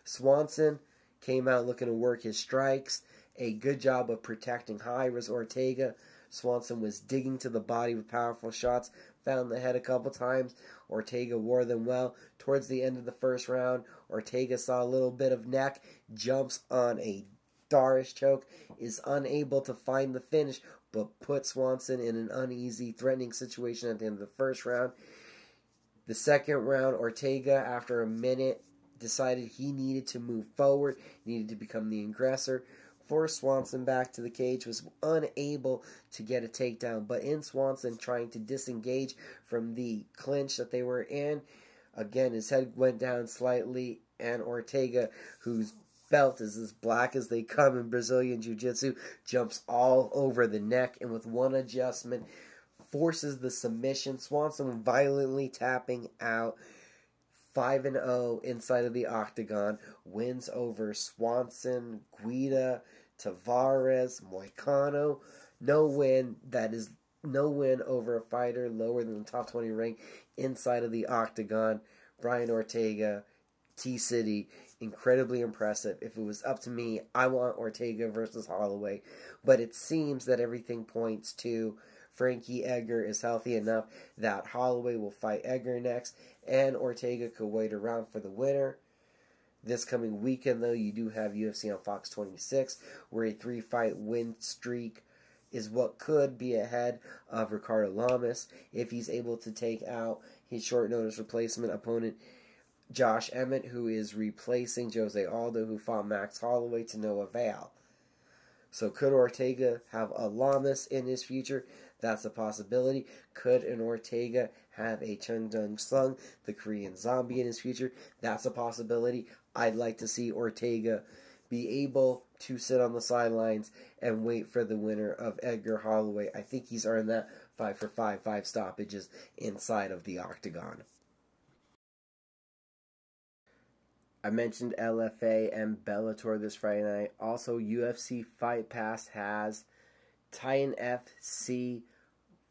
Swanson came out looking to work his strikes. A good job of protecting high was Ortega. Swanson was digging to the body with powerful shots, found the head a couple times. Ortega wore them well. Towards the end of the first round, Ortega saw a little bit of neck, jumps on a Darish choke, is unable to find the finish, but put Swanson in an uneasy, threatening situation at the end of the first round. The second round, Ortega, after a minute, decided he needed to move forward, needed to become the aggressor. Forced Swanson back to the cage, was unable to get a takedown, but in Swanson trying to disengage from the clinch that they were in, again his head went down slightly, and Ortega, whose belt is as black as they come in Brazilian Jiu-Jitsu, jumps all over the neck, and with one adjustment forces the submission. Swanson violently tapping out. 5-0 inside of the octagon, wins over Swanson, Guida, Tavares, Moicano. No win over a fighter lower than the top 20 rank inside of the octagon. Brian Ortega, T-City, incredibly impressive. If it was up to me, I want Ortega versus Holloway, but it seems that everything points to Frankie Edgar is healthy enough that Holloway will fight Edgar next, and Ortega could wait around for the winner. This coming weekend, though, you do have UFC on Fox 26, where a 3-fight win streak is what could be ahead of Ricardo Lamas if he's able to take out his short-notice replacement opponent, Josh Emmett, who is replacing Jose Aldo, who fought Max Holloway to no avail. So could Ortega have a Lamas in his future? That's a possibility. Could an Ortega have a Chung Dong Sung, the Korean Zombie, in his future? That's a possibility. I'd like to see Ortega be able to sit on the sidelines and wait for the winner of Edgar Holloway. I think he's earned that 5 stoppages inside of the octagon. I mentioned LFA and Bellator this Friday night. Also, UFC Fight Pass has Tian FC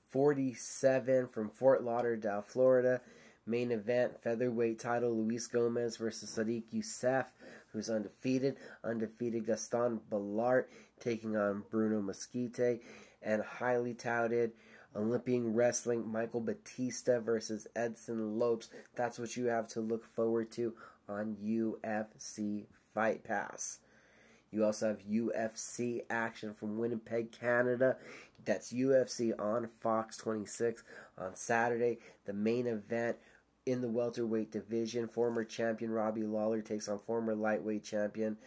47 from Fort Lauderdale, Florida. Main event, featherweight title, Luis Gomez versus Sadiq Youssef, who's undefeated. Undefeated Gaston Ballart taking on Bruno Mesquite. And highly touted Olympian wrestling, Michael Batista versus Edson Lopes. That's what you have to look forward to on UFC Fight Pass. You also have UFC action from Winnipeg, Canada. That's UFC on Fox 26 on Saturday. The main event in the welterweight division, former champion Robbie Lawler takes on former lightweight champion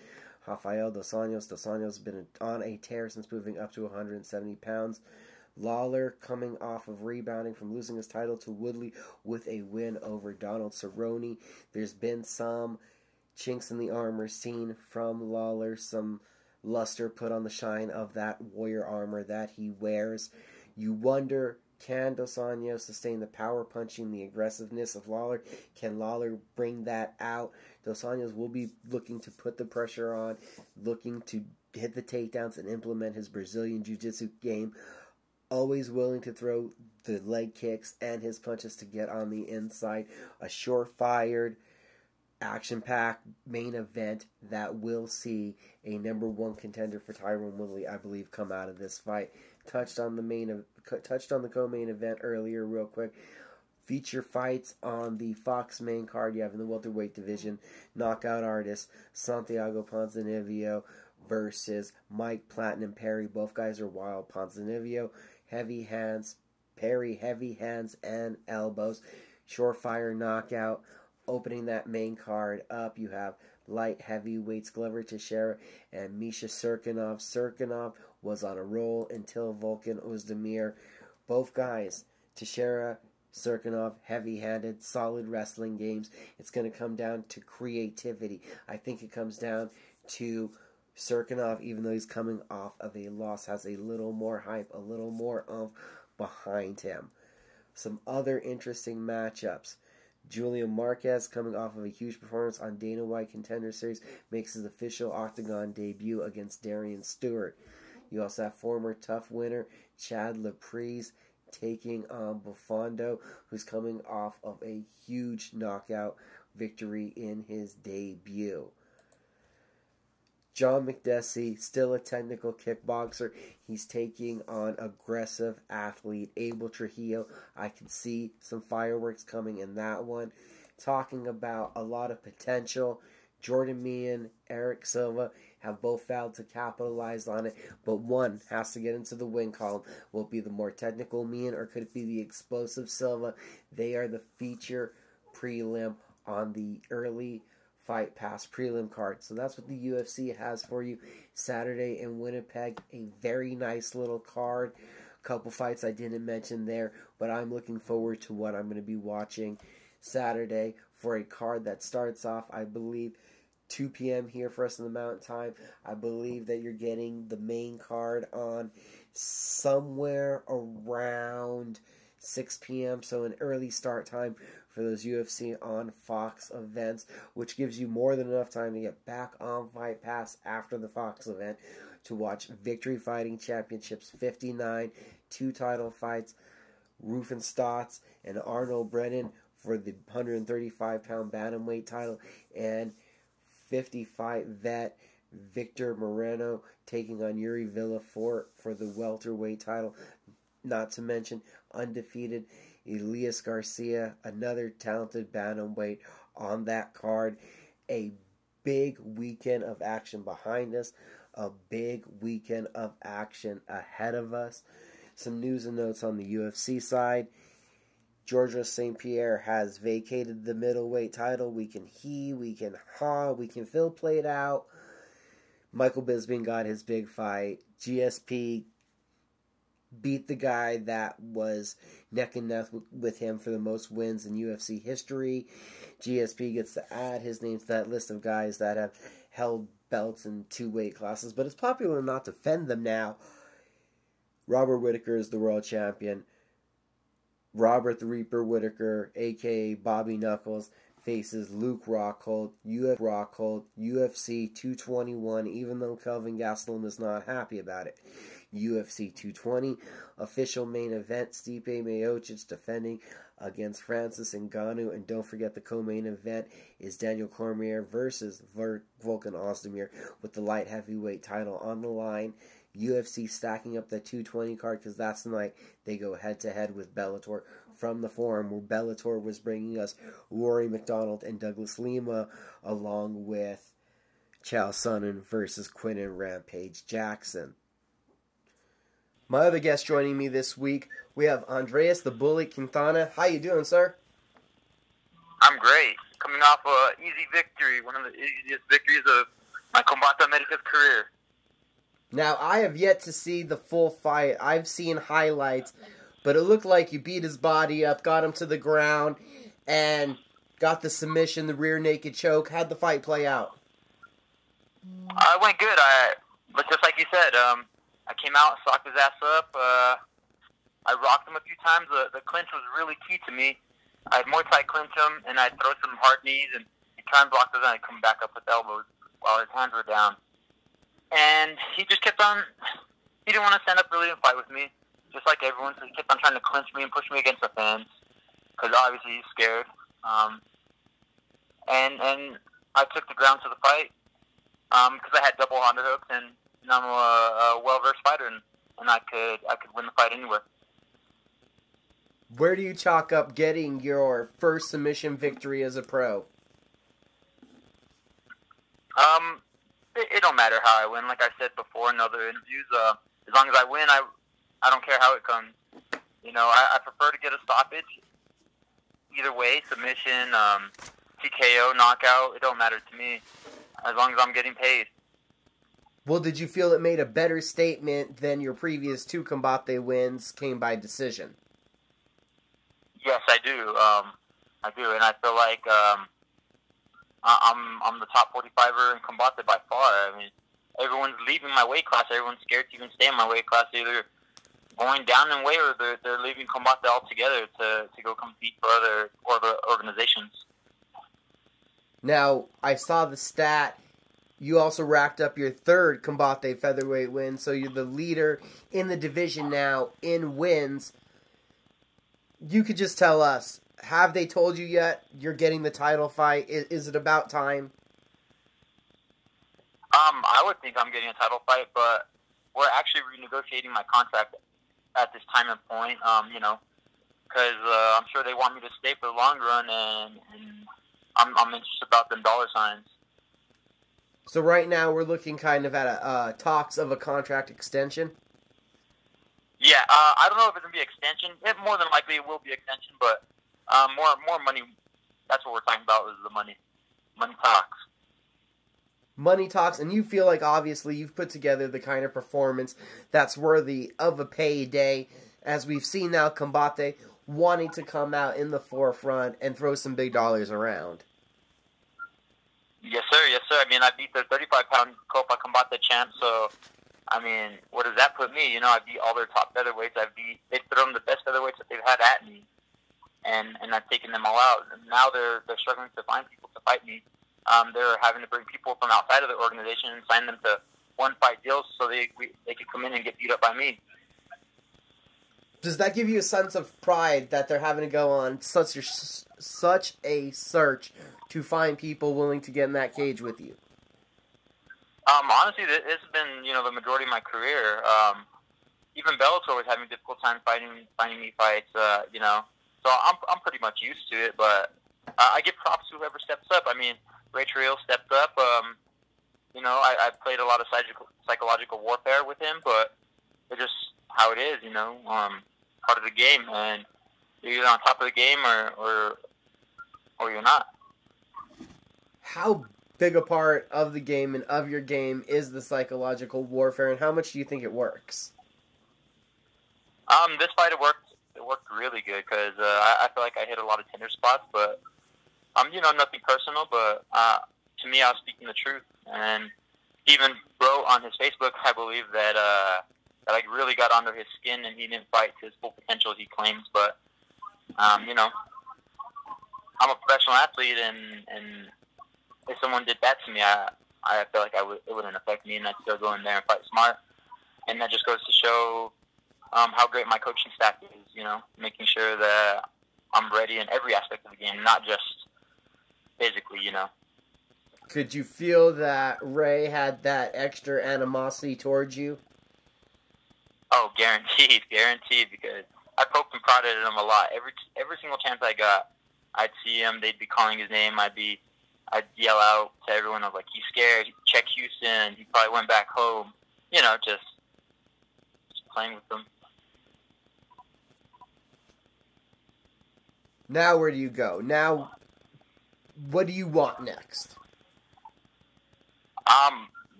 Rafael Dos Anjos. Dos Anjos has been on a tear since moving up to 170 pounds. Lawler coming off of rebounding from losing his title to Woodley with a win over Donald Cerrone. There's been some chinks in the armor seen from Lawler, some luster put on the shine of that warrior armor that he wears. You wonder, can Dos Anjos sustain the power punching, the aggressiveness of Lawler? Can Lawler bring that out? Dos Anjos will be looking to put the pressure on, looking to hit the takedowns and implement his Brazilian Jiu-Jitsu game always willing to throw the leg kicks and his punches to get on the inside. A surefire, action-packed main event that will see a #1 contender for Tyron Woodley, I believe, come out of this fight. Touched on the co-main event earlier, real quick. Feature fights on the Fox main card. You have in the welterweight division, knockout artist Santiago Ponzinibbio versus Mike Platinum Perry. Both guys are wild. Ponzinibbio, heavy hands. Perry, heavy hands and elbows. Surefire knockout. Opening that main card up, you have light heavyweights Glover Teixeira and Misha Serkinov. Serkinov was on a roll until Volkan Ozdemir. Both guys, Teixeira, Serkinov, heavy-handed, solid wrestling games. It's going to come down to creativity. I think it comes down to Serkinov, even though he's coming off of a loss, has a little more hype, a little more oomph behind him. Some other interesting matchups. Julian Marquez, coming off of a huge performance on Dana White Contender Series, makes his official Octagon debut against Darian Stewart. You also have former Tough winner Chad Laprise taking on Buffando, who's coming off of a huge knockout victory in his debut. John McDessie, still a technical kickboxer. He's taking on aggressive athlete Abel Trujillo. I can see some fireworks coming in that one. Talking about a lot of potential. Jordan Meehan, Eric Silva have both failed to capitalize on it, but one has to get into the win column. Will it be the more technical Meehan, or could it be the explosive Silva? They are the feature prelim on the early Fight Pass prelim card. So that's what the UFC has for you Saturday in Winnipeg. A very nice little card. A couple fights I didn't mention there, but I'm looking forward to what I'm going to be watching Saturday for a card that starts off, I believe, 2 p.m. here for us in the Mountain Time. I believe that you're getting the main card on somewhere around 6 p.m. So an early start time for those UFC on Fox events, which gives you more than enough time to get back on Fight Pass after the Fox event to watch Victory Fighting Championships 59, 2 title fights, Rufus Stotts and Arnold Brennan for the 135-pound bantamweight title, and 50-fight vet Victor Moreno taking on Yuri Villafort for the welterweight title. Not to mention undefeated Elias Garcia, another talented bantamweight on that card. A big weekend of action behind us. A big weekend of action ahead of us. Some news and notes on the UFC side. Georges St. Pierre has vacated the middleweight title. We can Phil played out. Michael Bisping got his big fight. GSP beat the guy that was neck and neck with him for the most wins in UFC history. GSP gets to add his name to that list of guys that have held belts in 2 weight classes, but it's popular not to defend them now. Robert Whittaker is the world champion. Robert the Reaper Whittaker, a.k.a. Bobby Knuckles, faces Luke Rockhold, UFC 221, even though Kelvin Gastelum is not happy about it. UFC 220, official main event, Stipe Miocic defending against Francis Ngannou, and don't forget the co-main event is Daniel Cormier versus Volkan Ozdemir with the light heavyweight title on the line. UFC stacking up the 220 card because that's the night they go head-to-head with Bellator from the forum, where Bellator was bringing us Rory McDonald and Douglas Lima, along with Chael Sonnen versus Quinton Rampage Jackson. My other guest joining me this week, we have Andreas the Bullet Quintana. How you doing, sir? I'm great. Coming off an easy victory, one of the easiest victories of my Combate America's career. Now, I have yet to see the full fight. I've seen highlights, but it looked like you beat his body up, got him to the ground, and got the submission, the rear naked choke. How'd the fight play out? It went good. But just like you said, I came out, socked his ass up. I rocked him a few times. The clinch was really key to me. I'd Muay Thai clinch him, and I'd throw some hard knees, and he'd try and block those, and I'd come back up with elbows while his hands were down. And he just kept on. He didn't want to stand up really and fight with me. just like everyone, so he kept on trying to clinch me and push me against the fence, because obviously he's scared. And I took the ground to the fight, because I had double underhooks, and I'm a well-versed fighter, and I could win the fight anywhere. Where do you chalk up getting your first submission victory as a pro? It don't matter how I win. Like I said before in other interviews, as long as I win, I don't care how it comes. You know, I prefer to get a stoppage. Either way, submission, TKO, knockout, it don't matter to me, as long as I'm getting paid. Well, did you feel it made a better statement than your previous 2 Combate wins came by decision? Yes, I do. I do, and I feel like I'm the top 45er in Combate by far. I mean, everyone's leaving my weight class. Everyone's scared to even stay in my weight class, either going down in weight or they're leaving Combate altogether to go compete for other organizations. Now, I saw the stat. You also racked up your 3rd Combate featherweight win, so you're the leader in the division now in wins. You could just tell us, have they told you yet you're getting the title fight? Is it about time? I would think I'm getting a title fight, but we're actually renegotiating my contract at this time and point, you know, because I'm sure they want me to stay for the long run, and I'm interested about them dollar signs. So right now we're looking kind of at talks of a contract extension? Yeah, I don't know if it's going to be extension. More than likely it will be extension, but more money, that's what we're talking about, is the money. Money talks. Money talks, and you feel like obviously you've put together the kind of performance that's worthy of a payday, as we've seen now Combate wanting to come out in the forefront and throw some big dollars around. Yes, sir. Yes, sir. I mean, I beat the 35-pound Copa Combate champ, so, I mean, what does that put me? You know, I beat all their top featherweights. They've thrown the best featherweights that they've had at me, and I've taken them all out. And now they're struggling to find people to fight me. They're having to bring people from outside of the organization and sign them to one-fight deals so they could come in and get beat up by me. Does that give you a sense of pride that they're having to go on such a search to find people willing to get in that cage with you? Honestly, this has been, you know, the majority of my career. Even Bellator was having a difficult time finding me fights, you know. So I'm pretty much used to it, but I give props to whoever steps up. I mean, Ray Trill stepped up. You know, I played a lot of psychological warfare with him, but it's just how it is, you know, part of the game. And you're either on top of the game or you're not. How big a part of the game and of your game is the psychological warfare, and how much do you think it works? This fight, it worked really good, because I feel like I hit a lot of tender spots, but you know, nothing personal, but to me, I was speaking the truth. And even wrote on his Facebook, I believe, that I really got under his skin and he didn't fight to his full potential as he claims. But you know, I'm a professional athlete, and if someone did that to me, I feel like it wouldn't affect me, and I'd still go in there and fight smart. And that just goes to show how great my coaching staff is, you know, making sure that I'm ready in every aspect of the game, not just physically, you know. Could you feel that Ray had that extra animosity towards you? Oh, guaranteed, because I poked and prodded at him a lot. Every single chance I got, I'd see him, they'd be calling his name, I'd yell out to everyone, I was like, he's scared, check Houston, he probably went back home. You know, just playing with them. Now where do you go? Now, what do you want next?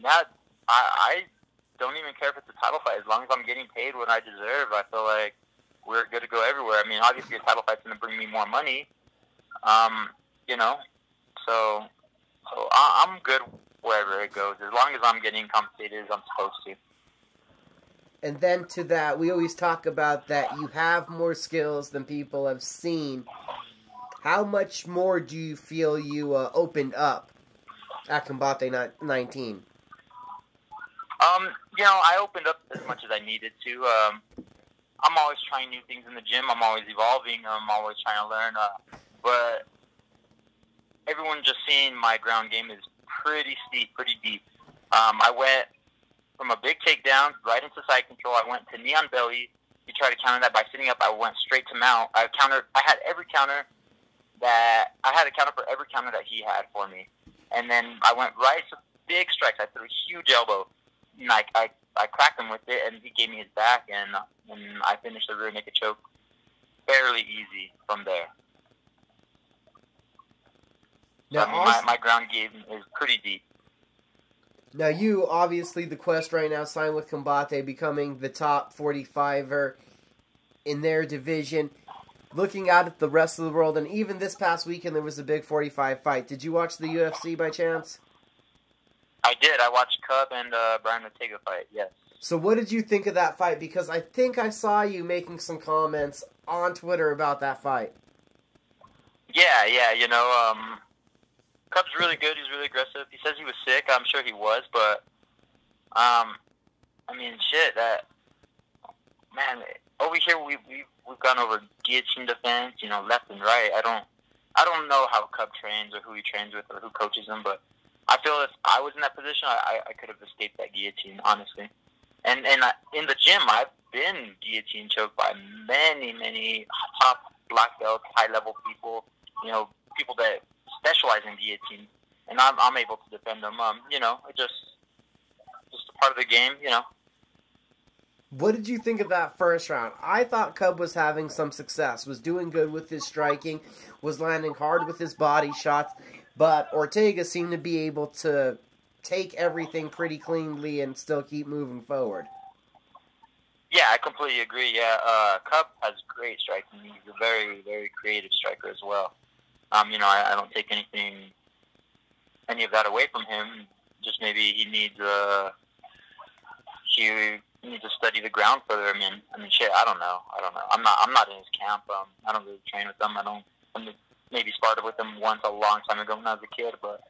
Now, I don't even care if it's a title fight. As long as I'm getting paid what I deserve, I feel like we're good to go everywhere. I mean, obviously a title fight's going to bring me more money, you know, so I'm good wherever it goes. As long as I'm getting compensated as I'm supposed to. And then to that, we always talk about that you have more skills than people have seen. How much more do you feel you opened up at Combate 19? You know, I opened up as much as I needed to. I'm always trying new things in the gym. I'm always evolving. I'm always trying to learn. But everyone just seeing my ground game is pretty steep, pretty deep. I went from a big takedown right into side control. I went to knee on belly. He tried to counter that by sitting up. I went straight to mount. I had every counter I had a counter for every counter that he had for me. And then I went right to big strikes. I threw a huge elbow. And I cracked him with it, and he gave me his back, and I finished the rear naked choke fairly easy from there. Now, so, my ground game is pretty deep. Now, you, obviously, the quest right now, signed with Combate, becoming the top 45er in their division. Looking out at the rest of the world, and even this past weekend, there was a big 45 fight. Did you watch the UFC by chance? I did. I watched Cub and Brian Ortega fight, yes. So what did you think of that fight? Because I think I saw you making some comments on Twitter about that fight. Yeah, you know, Cub's really good. He's really aggressive. He says he was sick. I'm sure he was, but, I mean, shit, man, over here we've gone over guillotine defense, you know, left and right. I don't know how Cub trains or who he trains with or who coaches him, but I feel if I was in that position, I could have escaped that guillotine, honestly. And in the gym, I've been guillotine choked by many top black belts, high-level people, you know, people that specialize in guillotine, and I'm able to defend them. You know, it's just a part of the game, you know. What did you think of that first round? I thought Cub was having some success, was doing good with his striking, was landing hard with his body shots, but Ortega seemed to be able to take everything pretty cleanly and still keep moving forward. Yeah, I completely agree. Yeah, Cub has great striking. He's a very, very creative striker as well. You know, I don't take any of that away from him. Just maybe he needs to study the ground further. I mean, shit. I don't know. I'm not in his camp. I don't really train with him. I maybe sparred with him once a long time ago when I was a kid, but.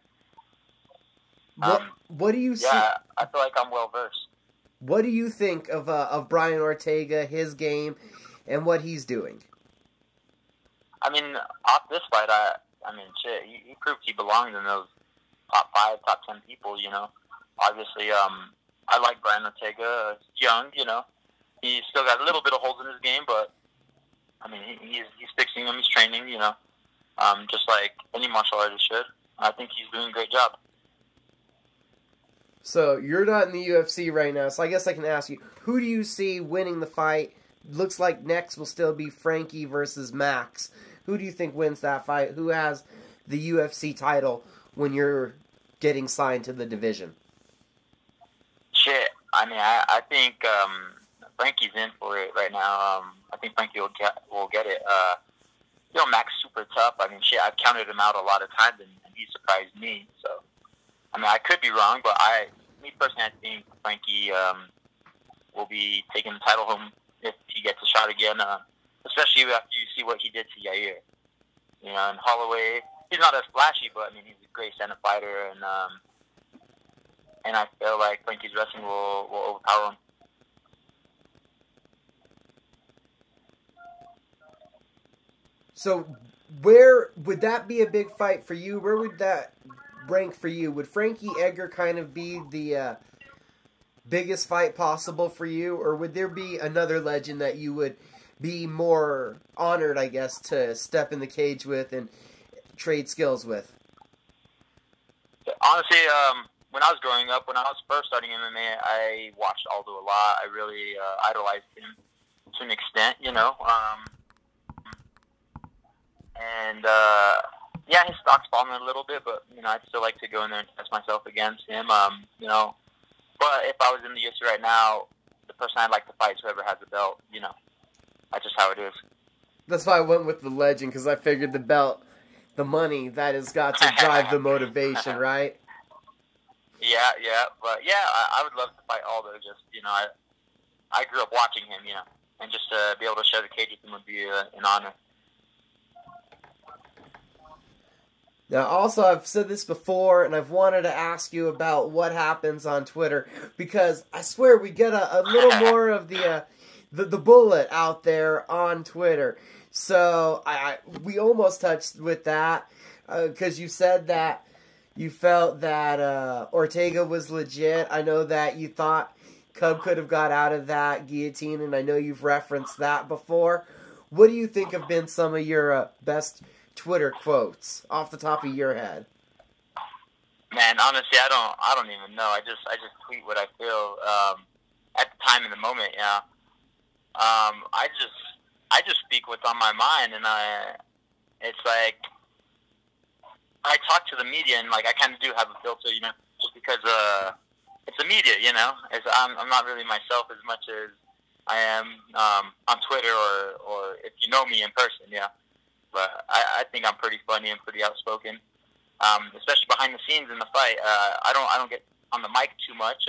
What do you see? Yeah, I feel like I'm well versed. What do you think of Brian Ortega, his game, and what he's doing? I mean, off this fight, I mean, shit, he proved he belongs in those top 5, top 10 people, you know. Obviously, I like Brian Ortega. He's young, you know. He's still got a little bit of holes in his game, but, I mean, he's fixing them. He's training, you know, just like any martial artist should. I think he's doing a great job. So, you're not in the UFC right now, so I guess I can ask you, who do you see winning the fight? Looks like next will still be Frankie versus Max. Who do you think wins that fight? Who has the UFC title when you're getting signed to the division? Shit, I mean, I think Frankie's in for it right now. I think Frankie will get it. You know, Max super tough. I mean, shit, I've counted him out a lot of times, and he surprised me. So, I mean, I could be wrong, but me personally, I think Frankie will be taking the title home if he gets a shot again, especially after you see what he did to Yair. You know, and Holloway, he's not as flashy, but, I mean, he's a great stand-up fighter, and I feel like Frankie's wrestling will overpower him. So, where would that be a big fight for you? Where would that rank for you? Would Frankie Edgar kind of be the biggest fight possible for you, or would there be another legend that you would be more honored, I guess, to step in the cage with and trade skills with? Honestly, when I was growing up, when I was first starting MMA, I watched Aldo a lot. I really idolized him to an extent, you know. Yeah, his stock's fallen a little bit, but, you know, I'd still like to go in there and test myself against him, you know. But if I was in the UFC right now, the person I'd like to fight is whoever has the belt, you know. That's just how it is. That's why I went with the legend, because I figured the belt, the money, that has got to drive the motivation, right? Yeah, but yeah, I would love to fight Aldo. Just, you know, I grew up watching him, you know, and just to be able to share the cage with him would be an honor. Now, also, I've said this before, and I've wanted to ask you about what happens on Twitter, because I swear we get a little more of the the bullet out there on Twitter. So we almost touched with that because you said that you felt that Ortega was legit. I know that you thought Cub could have got out of that guillotine, and I know you've referenced that before. What do you think have been some of your best Twitter quotes off the top of your head? Man, honestly, I don't even know. I just tweet what I feel at the time in the moment. Yeah. I just speak what's on my mind, and it's like I talk to the media, and like I kind of do have a filter, you know, just because it's the media, you know. I'm not really myself as much as I am on Twitter or if you know me in person, yeah. But I think I'm pretty funny and pretty outspoken, especially behind the scenes in the fight. I don't get on the mic too much,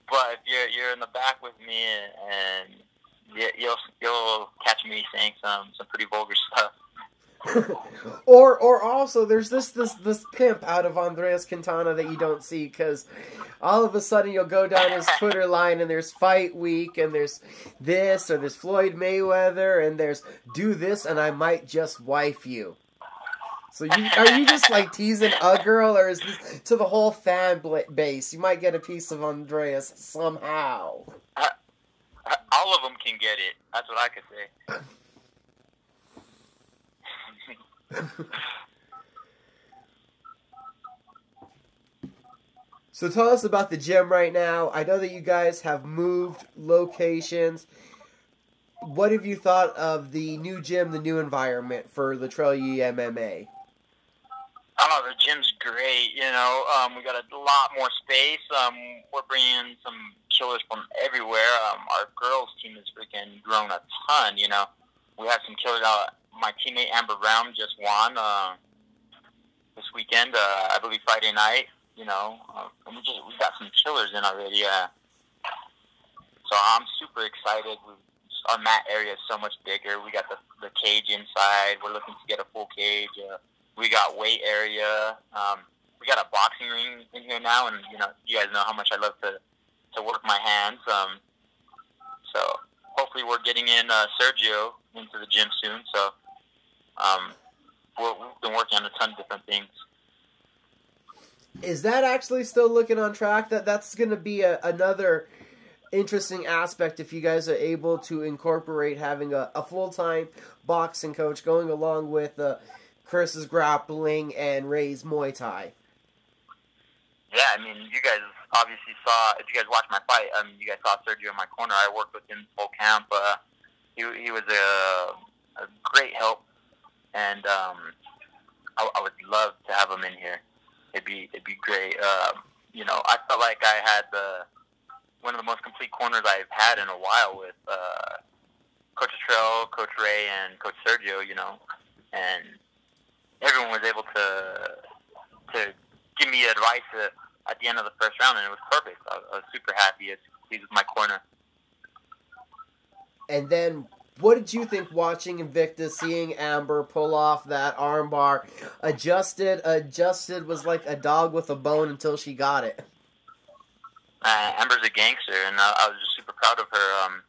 but if you're in the back with me, and you'll catch me saying some pretty vulgar stuff. or also there's this pimp out of Andres Quintana that you don't see, because all of a sudden you'll go down his Twitter line and there's Fight Week and there's this, or there's Floyd Mayweather, and there's do this and I might just wife you. So are you just like teasing a girl, or is this to the whole fan base? You might get a piece of Andreas somehow. All of them can get it. That's what I could say. So tell us about the gym right now. I know that you guys have moved locations. What have you thought of the new gym, the new environment for Latrell Yee MMA? Oh, the gym's great. You know, we got a lot more space. We're bringing some killers from everywhere. Our girls team has freaking grown a ton. You know, we have some killers out. My teammate Amber Brown just won this weekend. I believe Friday night. You know, and we got some killers in already. So I'm super excited. Our mat area is so much bigger. We got the cage inside. We're looking to get a full cage. We got weight area. We got a boxing ring in here now, and you know, you guys know how much I love to work my hands. So hopefully we're getting in Sergio into the gym soon. So we've been working on a ton of different things. Is that actually still looking on track? That's going to be another interesting aspect if you guys are able to incorporate having a full-time boxing coach going along with Chris's grappling and Ray's Muay Thai. Yeah, I mean, you guys obviously saw, if you guys watched my fight, you guys saw Sergio in my corner. I worked with him full camp. He was a great help, and I would love to have him in here. It'd be great. You know, I felt like I had one of the most complete corners I've had in a while with Coach Latrell, Coach Ray, and Coach Sergio. You know, and everyone was able to give me advice at the end of the first round, and it was perfect. I was super happy. He was my corner. And then, what did you think watching Invicta, seeing Amber pull off that armbar? Adjusted was like a dog with a bone until she got it. Amber's a gangster, and I was just super proud of her.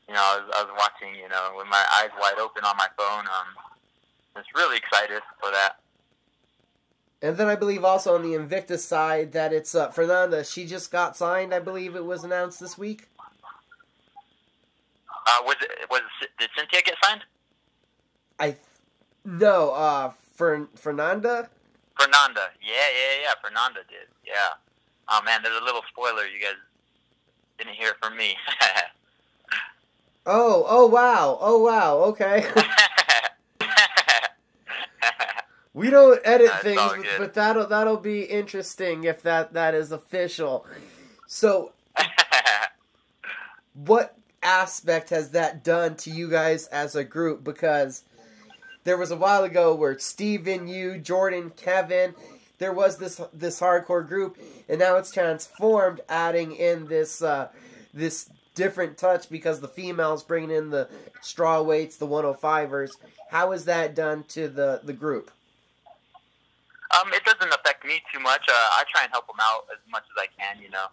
You know, I was watching, you know, with my eyes wide open on my phone. I was really excited for that. And then I believe also on the Invicta side that it's Fernanda. She just got signed. I believe it was announced this week. Did Cynthia get signed? No. Fernanda. Fernanda. Yeah. Fernanda did. Yeah. Oh man, there's a little spoiler. You guys didn't hear it from me. Oh wow. Okay. We don't edit things, but that'll be interesting if that is official. So, what aspect has that done to you guys as a group? Because there was a while ago where Steven, you, Jordan, Kevin, there was this hardcore group, and now it's transformed, adding in this different touch because the females bringing in the straw weights, the 105ers. How is that done to the group? It doesn't affect me too much. I try and help them out as much as I can, you know.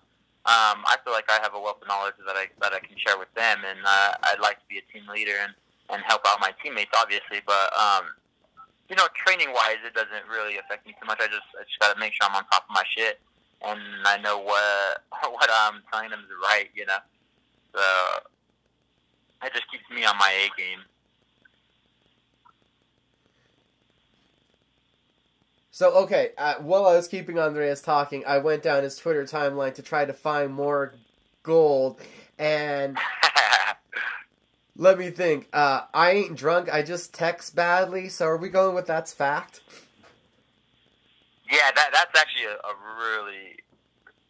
I feel like I have a wealth of knowledge that I can share with them, and I'd like to be a team leader and help out my teammates, obviously. But you know, training wise, it doesn't really affect me too much. I just got to make sure I'm on top of my shit, and I know what I'm telling them is right. You know, so it just keeps me on my A game. So, okay, while I was keeping Andreas talking, I went down his Twitter timeline to try to find more gold, and let me think. I ain't drunk, I just text badly, so are we going with that's fact? Yeah, that's actually a really,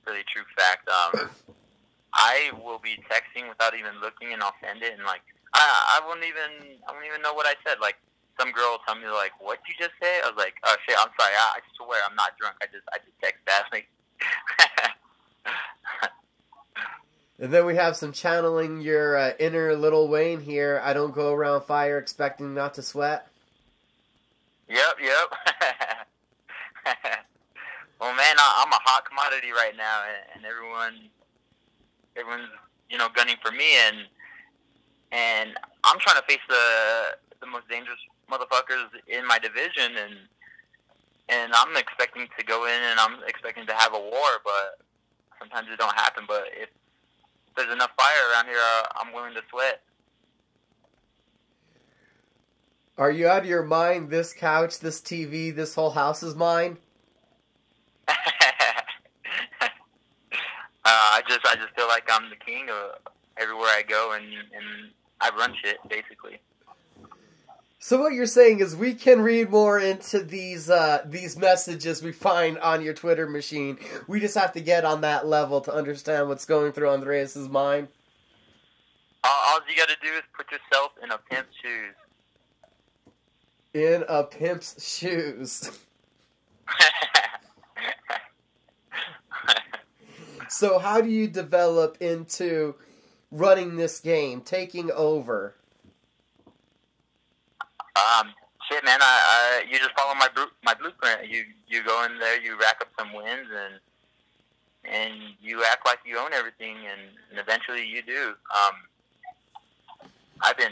really true fact. I will be texting without even looking, and I'll send it, and like, I won't even know what I said. Like, some girl will tell me, like, what did you just say? I was like, oh shit, I'm sorry, I swear I'm not drunk. I just text badly. And then we have some channeling your inner Lil Wayne here. I don't go around fire expecting not to sweat. Yep. Well, man, I'm a hot commodity right now, and everyone's you know, gunning for me, and I'm trying to face the most dangerous motherfuckers in my division, and I'm expecting to go in and I'm expecting to have a war, but sometimes it don't happen. But if there's enough fire around here, I'm willing to sweat. Are you out of your mind? This couch, this TV, this whole house is mine? I just feel like I'm the king of everywhere I go, and I run shit, basically. So what you're saying is we can read more into these messages we find on your Twitter machine. We just have to get on that level to understand what's going through Andreas' mind. All you got to do is put yourself in a pimp's shoes. In a pimp's shoes. So how do you develop into running this game, taking over? Shit, man. You just follow my blueprint. You go in there, you rack up some wins, and you act like you own everything, and eventually you do. I've been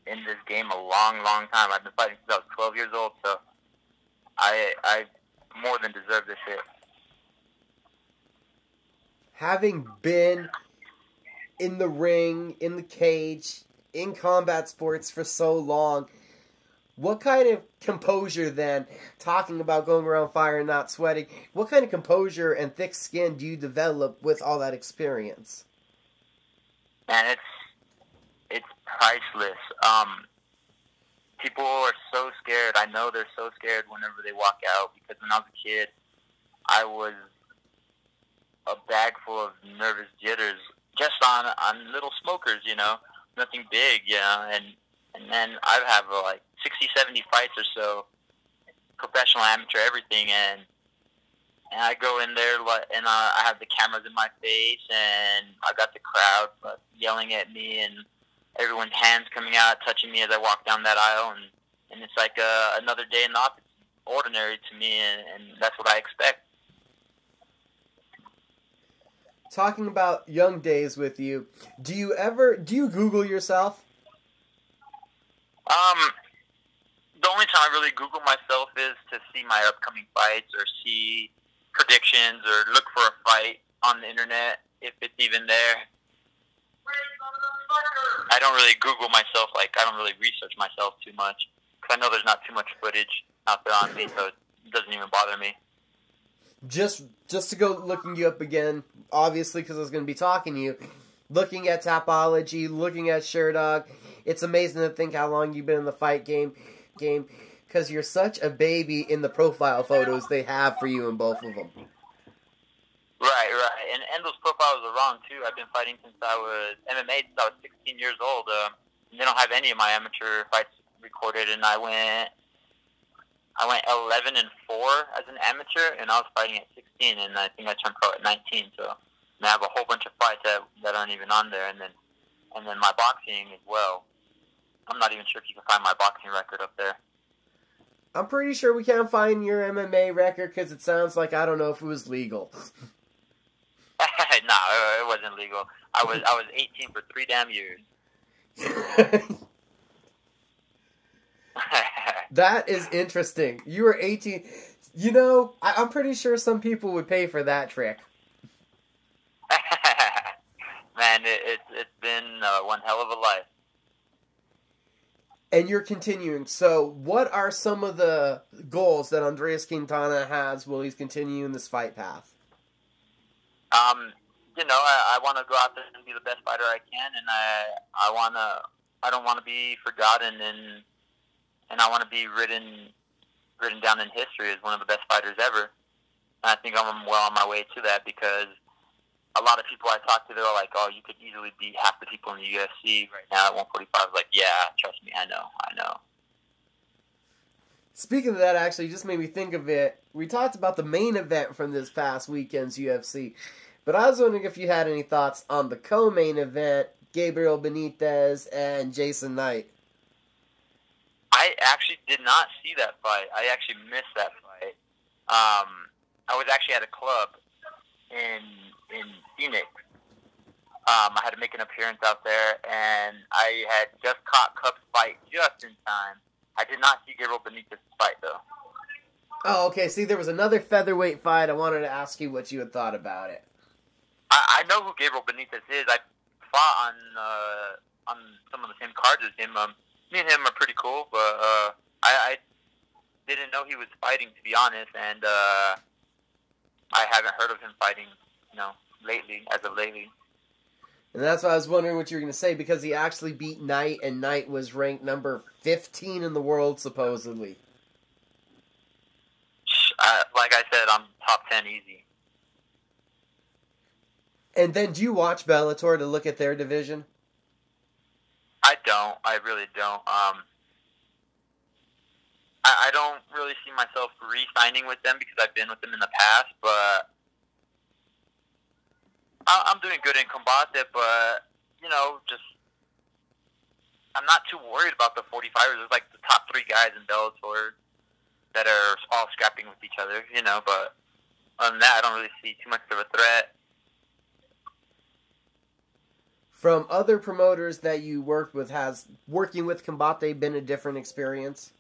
in this game a long time. I've been fighting since I was 12 years old, so I more than deserve this shit. Having been in the ring, in the cage, in combat sports for so long, what kind of composure then, talking about going around fire and not sweating, what kind of composure and thick skin do you develop with all that experience? Man, it's priceless. People are so scared. I know they're so scared whenever they walk out, because when I was a kid, I was a bag full of nervous jitters just on little smokers, you know, nothing big, you know, and then I have like 60, 70 fights or so, professional, amateur, everything, and I go in there and I have the cameras in my face, and I got the crowd yelling at me, and everyone's hands coming out, touching me as I walk down that aisle, and it's like another day in the office, ordinary to me, and that's what I expect. Talking about young days with you, do you Google yourself? The only time I really Google myself is to see my upcoming fights, or see predictions, or look for a fight on the internet, if it's even there. I don't really Google myself, like, I don't really research myself too much, because I know there's not too much footage out there on me, so it doesn't even bother me. Just to go looking you up again, obviously, because I was going to be talking to you, looking at Tapology, looking at Sherdog, it's amazing to think how long you've been in the fight game, because you're such a baby in the profile photos they have for you in both of them. Right. And those profiles are wrong, too. I've been fighting since I was MMA, since I was 16 years old. They don't have any of my amateur fights recorded, and I went 11-4 as an amateur, and I was fighting at 16, and I think I turned pro at 19. So I have a whole bunch of fights that aren't even on there, and then my boxing as well. I'm not even sure if you can find my boxing record up there. I'm pretty sure we can't find your MMA record, because it sounds like I don't know if it was legal. No, it wasn't legal. I was 18 for 3 damn years. That is interesting. You were 18. You know, I'm pretty sure some people would pay for that trick. Man, it's been one hell of a life. And you're continuing. So, what are some of the goals that Andres Quintana has while he's continuing this fight path? You know, I want to go out there and be the best fighter I can, and I don't want to be forgotten, and I want to be written down in history as one of the best fighters ever. And I think I'm well on my way to that, because a lot of people I talk to, they're like, oh, you could easily beat half the people in the UFC right now at 145. I was like, yeah, trust me, I know. Speaking of that, actually, just made me think of it. We talked about the main event from this past weekend's UFC, but I was wondering if you had any thoughts on the co-main event, Gabriel Benitez and Jason Knight. I actually did not see that fight. I actually missed that fight. I was actually at a club in Phoenix. I had to make an appearance out there, and I had just caught Cub's fight just in time. I did not see Gabriel Benitez's fight, though. Oh, okay. See, there was another featherweight fight. I wanted to ask you what you had thought about it. I know who Gabriel Benitez is. I fought on some of the same cards as him. Me and him are pretty cool, but I didn't know he was fighting, to be honest, and I haven't heard of him fighting, as of lately. And that's why I was wondering what you were going to say, because he actually beat Knight, and Knight was ranked number 15 in the world, supposedly. Like I said, I'm top 10 easy. And then, do you watch Bellator to look at their division? I don't. I really don't. I don't really see myself re-signing with them because I've been with them in the past, but I'm doing good in Combate, but, I'm not too worried about the 45ers. There's like the top 3 guys in Bellator that are all scrapping with each other, but other than that, I don't really see too much of a threat. From other promoters that you worked with, has working with Combate been a different experience?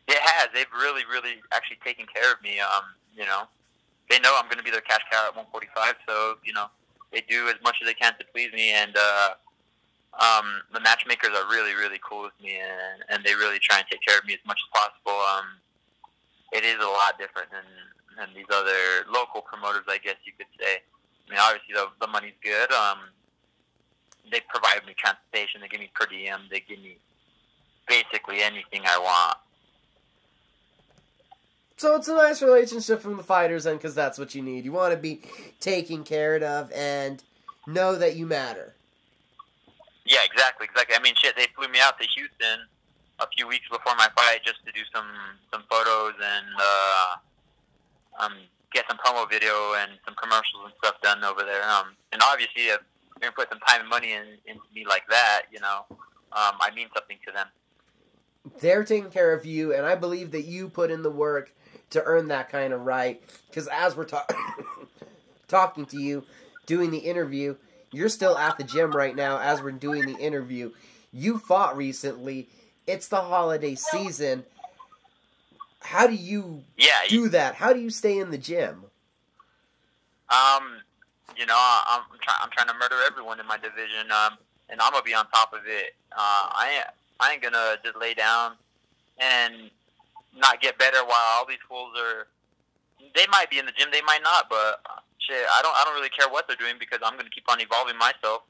It has. They've really, really actually taken care of me. They know I'm going to be their cash cow at 145, so, they do as much as they can to please me, and the matchmakers are really, really cool with me, and they really try and take care of me as much as possible. It is a lot different than these other local promoters, I guess you could say. I mean, obviously the money's good. They provide me transportation, they give me per diem, they give me basically anything I want. So it's a nice relationship from the fighters end, because that's what you need. You want to be taken care of and know that you matter. Yeah, exactly. I mean, shit, they flew me out to Houston a few weeks before my fight just to do some photos and get some promo video and some commercials and stuff done over there. And obviously, if you're going to put some time and money into me like that, I mean something to them. They're taking care of you, and I believe that you put in the work to earn that kind of right. Because as we're talking to you, doing the interview, you're still at the gym right now as we're doing the interview. You fought recently. It's the holiday season. How do you do that? How do you stay in the gym? I'm trying to murder everyone in my division, and I'm gonna be on top of it. I ain't gonna just lay down and not get better while all these fools are. They might be in the gym, they might not, but shit, I don't really care what they're doing, because I'm gonna keep on evolving myself,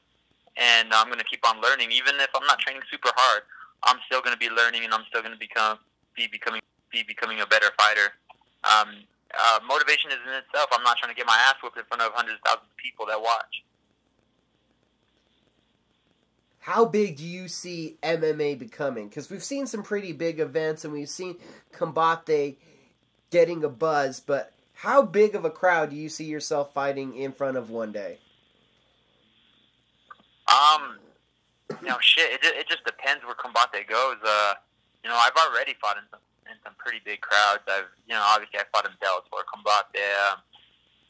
and I'm gonna keep on learning. Even if I'm not training super hard, I'm still gonna be learning, and I'm still gonna be becoming a better fighter. Motivation is in itself. I'm not trying to get my ass whooped in front of hundreds of thousands of people that watch. How big do you see MMA becoming? Because we've seen some pretty big events, and we've seen Combate getting a buzz, but how big of a crowd do you see yourself fighting in front of one day? It just depends where Combate goes. I've already fought in some pretty big crowds. Obviously I fought in Bellator, Combate,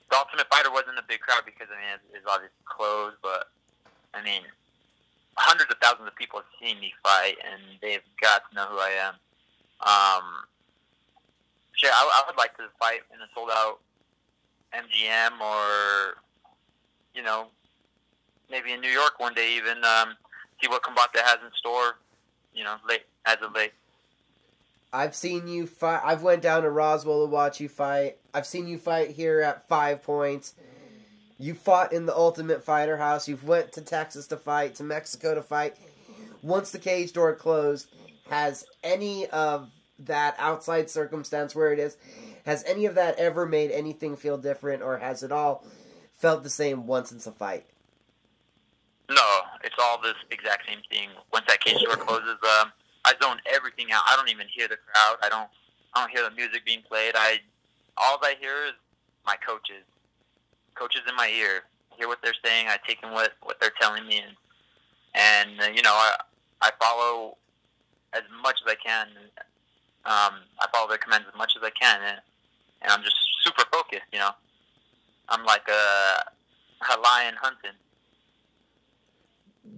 the Ultimate Fighter wasn't a big crowd because, I mean, it's obviously closed, but, I mean, hundreds of thousands of people have seen me fight, and they've got to know who I am. Sure, I would like to fight in a sold-out MGM or, you know, maybe in New York one day even, see what Combate has in store, you know, as of late. I've seen you fight. I've went down to Roswell to watch you fight. I've seen you fight here at 5 Points. You fought in the Ultimate Fighter house. You've went to Texas to fight, to Mexico to fight. Once the cage door closed, has any of that outside circumstance where it is, has any of that ever made anything feel different, or has it all felt the same once it's a fight? No, it's all this exact same thing. Once that cage door closes, I zone everything out. I don't even hear the crowd. I don't hear the music being played. All I hear is my coaches in my ear. I hear what they're saying. I take in what they're telling me, and you know, I follow as much as I can. I follow their commands as much as I can, and I'm just super focused. You know, I'm like a lion hunting.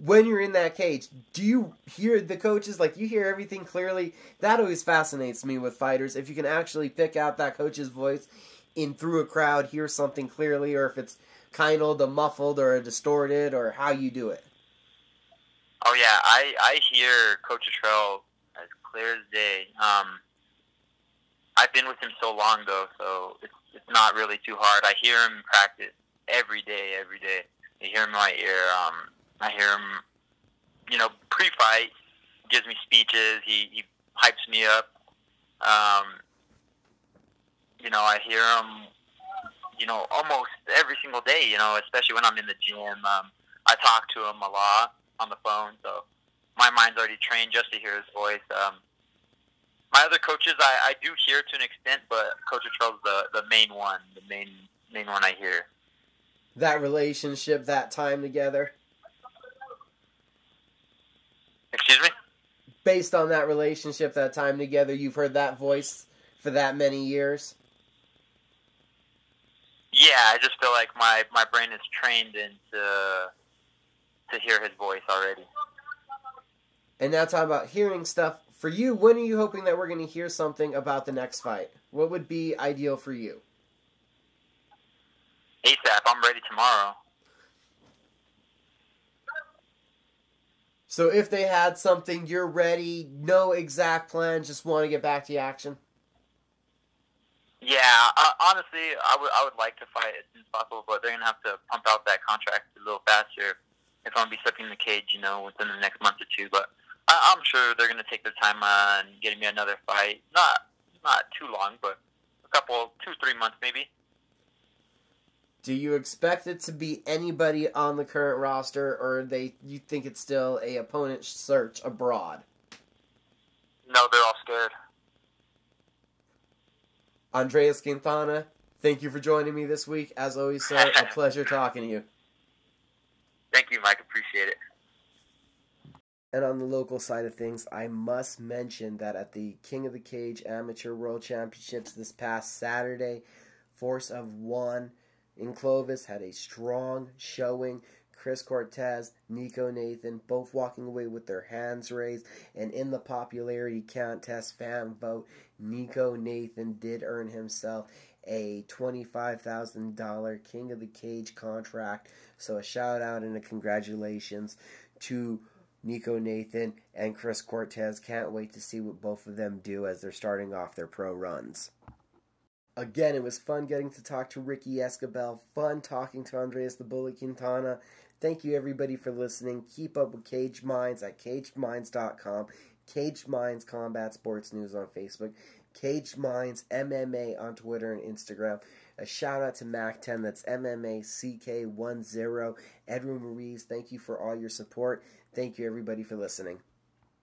When you're in that cage, do you hear the coaches? Like, you hear everything clearly? That always fascinates me with fighters. If you can actually pick out that coach's voice in through a crowd, hear something clearly, or if it's kind of muffled or distorted, or how you do it. Oh yeah, I hear Coach Trail as clear as day. I've been with him so long though, so it's not really too hard. I hear him practice every day. I hear him in my ear. I hear him, you know, pre-fight, gives me speeches. He hypes me up. You know, I hear him, you know, almost every single day, you know, especially when I'm in the gym. I talk to him a lot on the phone, so my mind's already trained just to hear his voice. My other coaches, I do hear to an extent, but Coach Charles the main one, the main one I hear. That relationship, that time together. Excuse me? Based on that relationship, that time together, you've heard that voice for that many years? Yeah, I just feel like my brain is trained to hear his voice already. And now talking about hearing stuff, for you, when are you hoping that we're going to hear something about the next fight? What would be ideal for you? ASAP, I'm ready tomorrow. So if they had something, you're ready, no exact plan, just want to get back to the action? Yeah, honestly, I would like to fight as soon as possible, but they're going to have to pump out that contract a little faster if I'm going to be stepping in the cage, you know, within the next month or two. But I'm sure they're going to take their time on getting me another fight. Not too long, but a couple, 2-3 months maybe. Do you expect it to be anybody on the current roster, or you think it's still a opponent search abroad? No, they're all scared. Andreas Quintana, thank you for joining me this week. As always, sir, a pleasure talking to you. Thank you, Mike. Appreciate it. And on the local side of things, I must mention that at the King of the Cage Amateur World Championships this past Saturday, Force of One in Clovis had a strong showing. Chris Cortez, Nico Nathan, both walking away with their hands raised. And in the popularity contest fan vote, Nico Nathan did earn himself a $25,000 King of the Cage contract. So a shout out and a congratulations to Nico Nathan and Chris Cortez. Can't wait to see what both of them do as they're starting off their pro runs. Again, it was fun getting to talk to Ricky Esquibel. Fun talking to Andreas the Bullet Quintana. Thank you, everybody, for listening. Keep up with Cage Minds at cageminds.com. Cage Minds Combat Sports News on Facebook. Cage Minds MMA on Twitter and Instagram. A shout out to Mac10, that's MMA CK10. Edwin Ruiz, thank you for all your support. Thank you, everybody, for listening.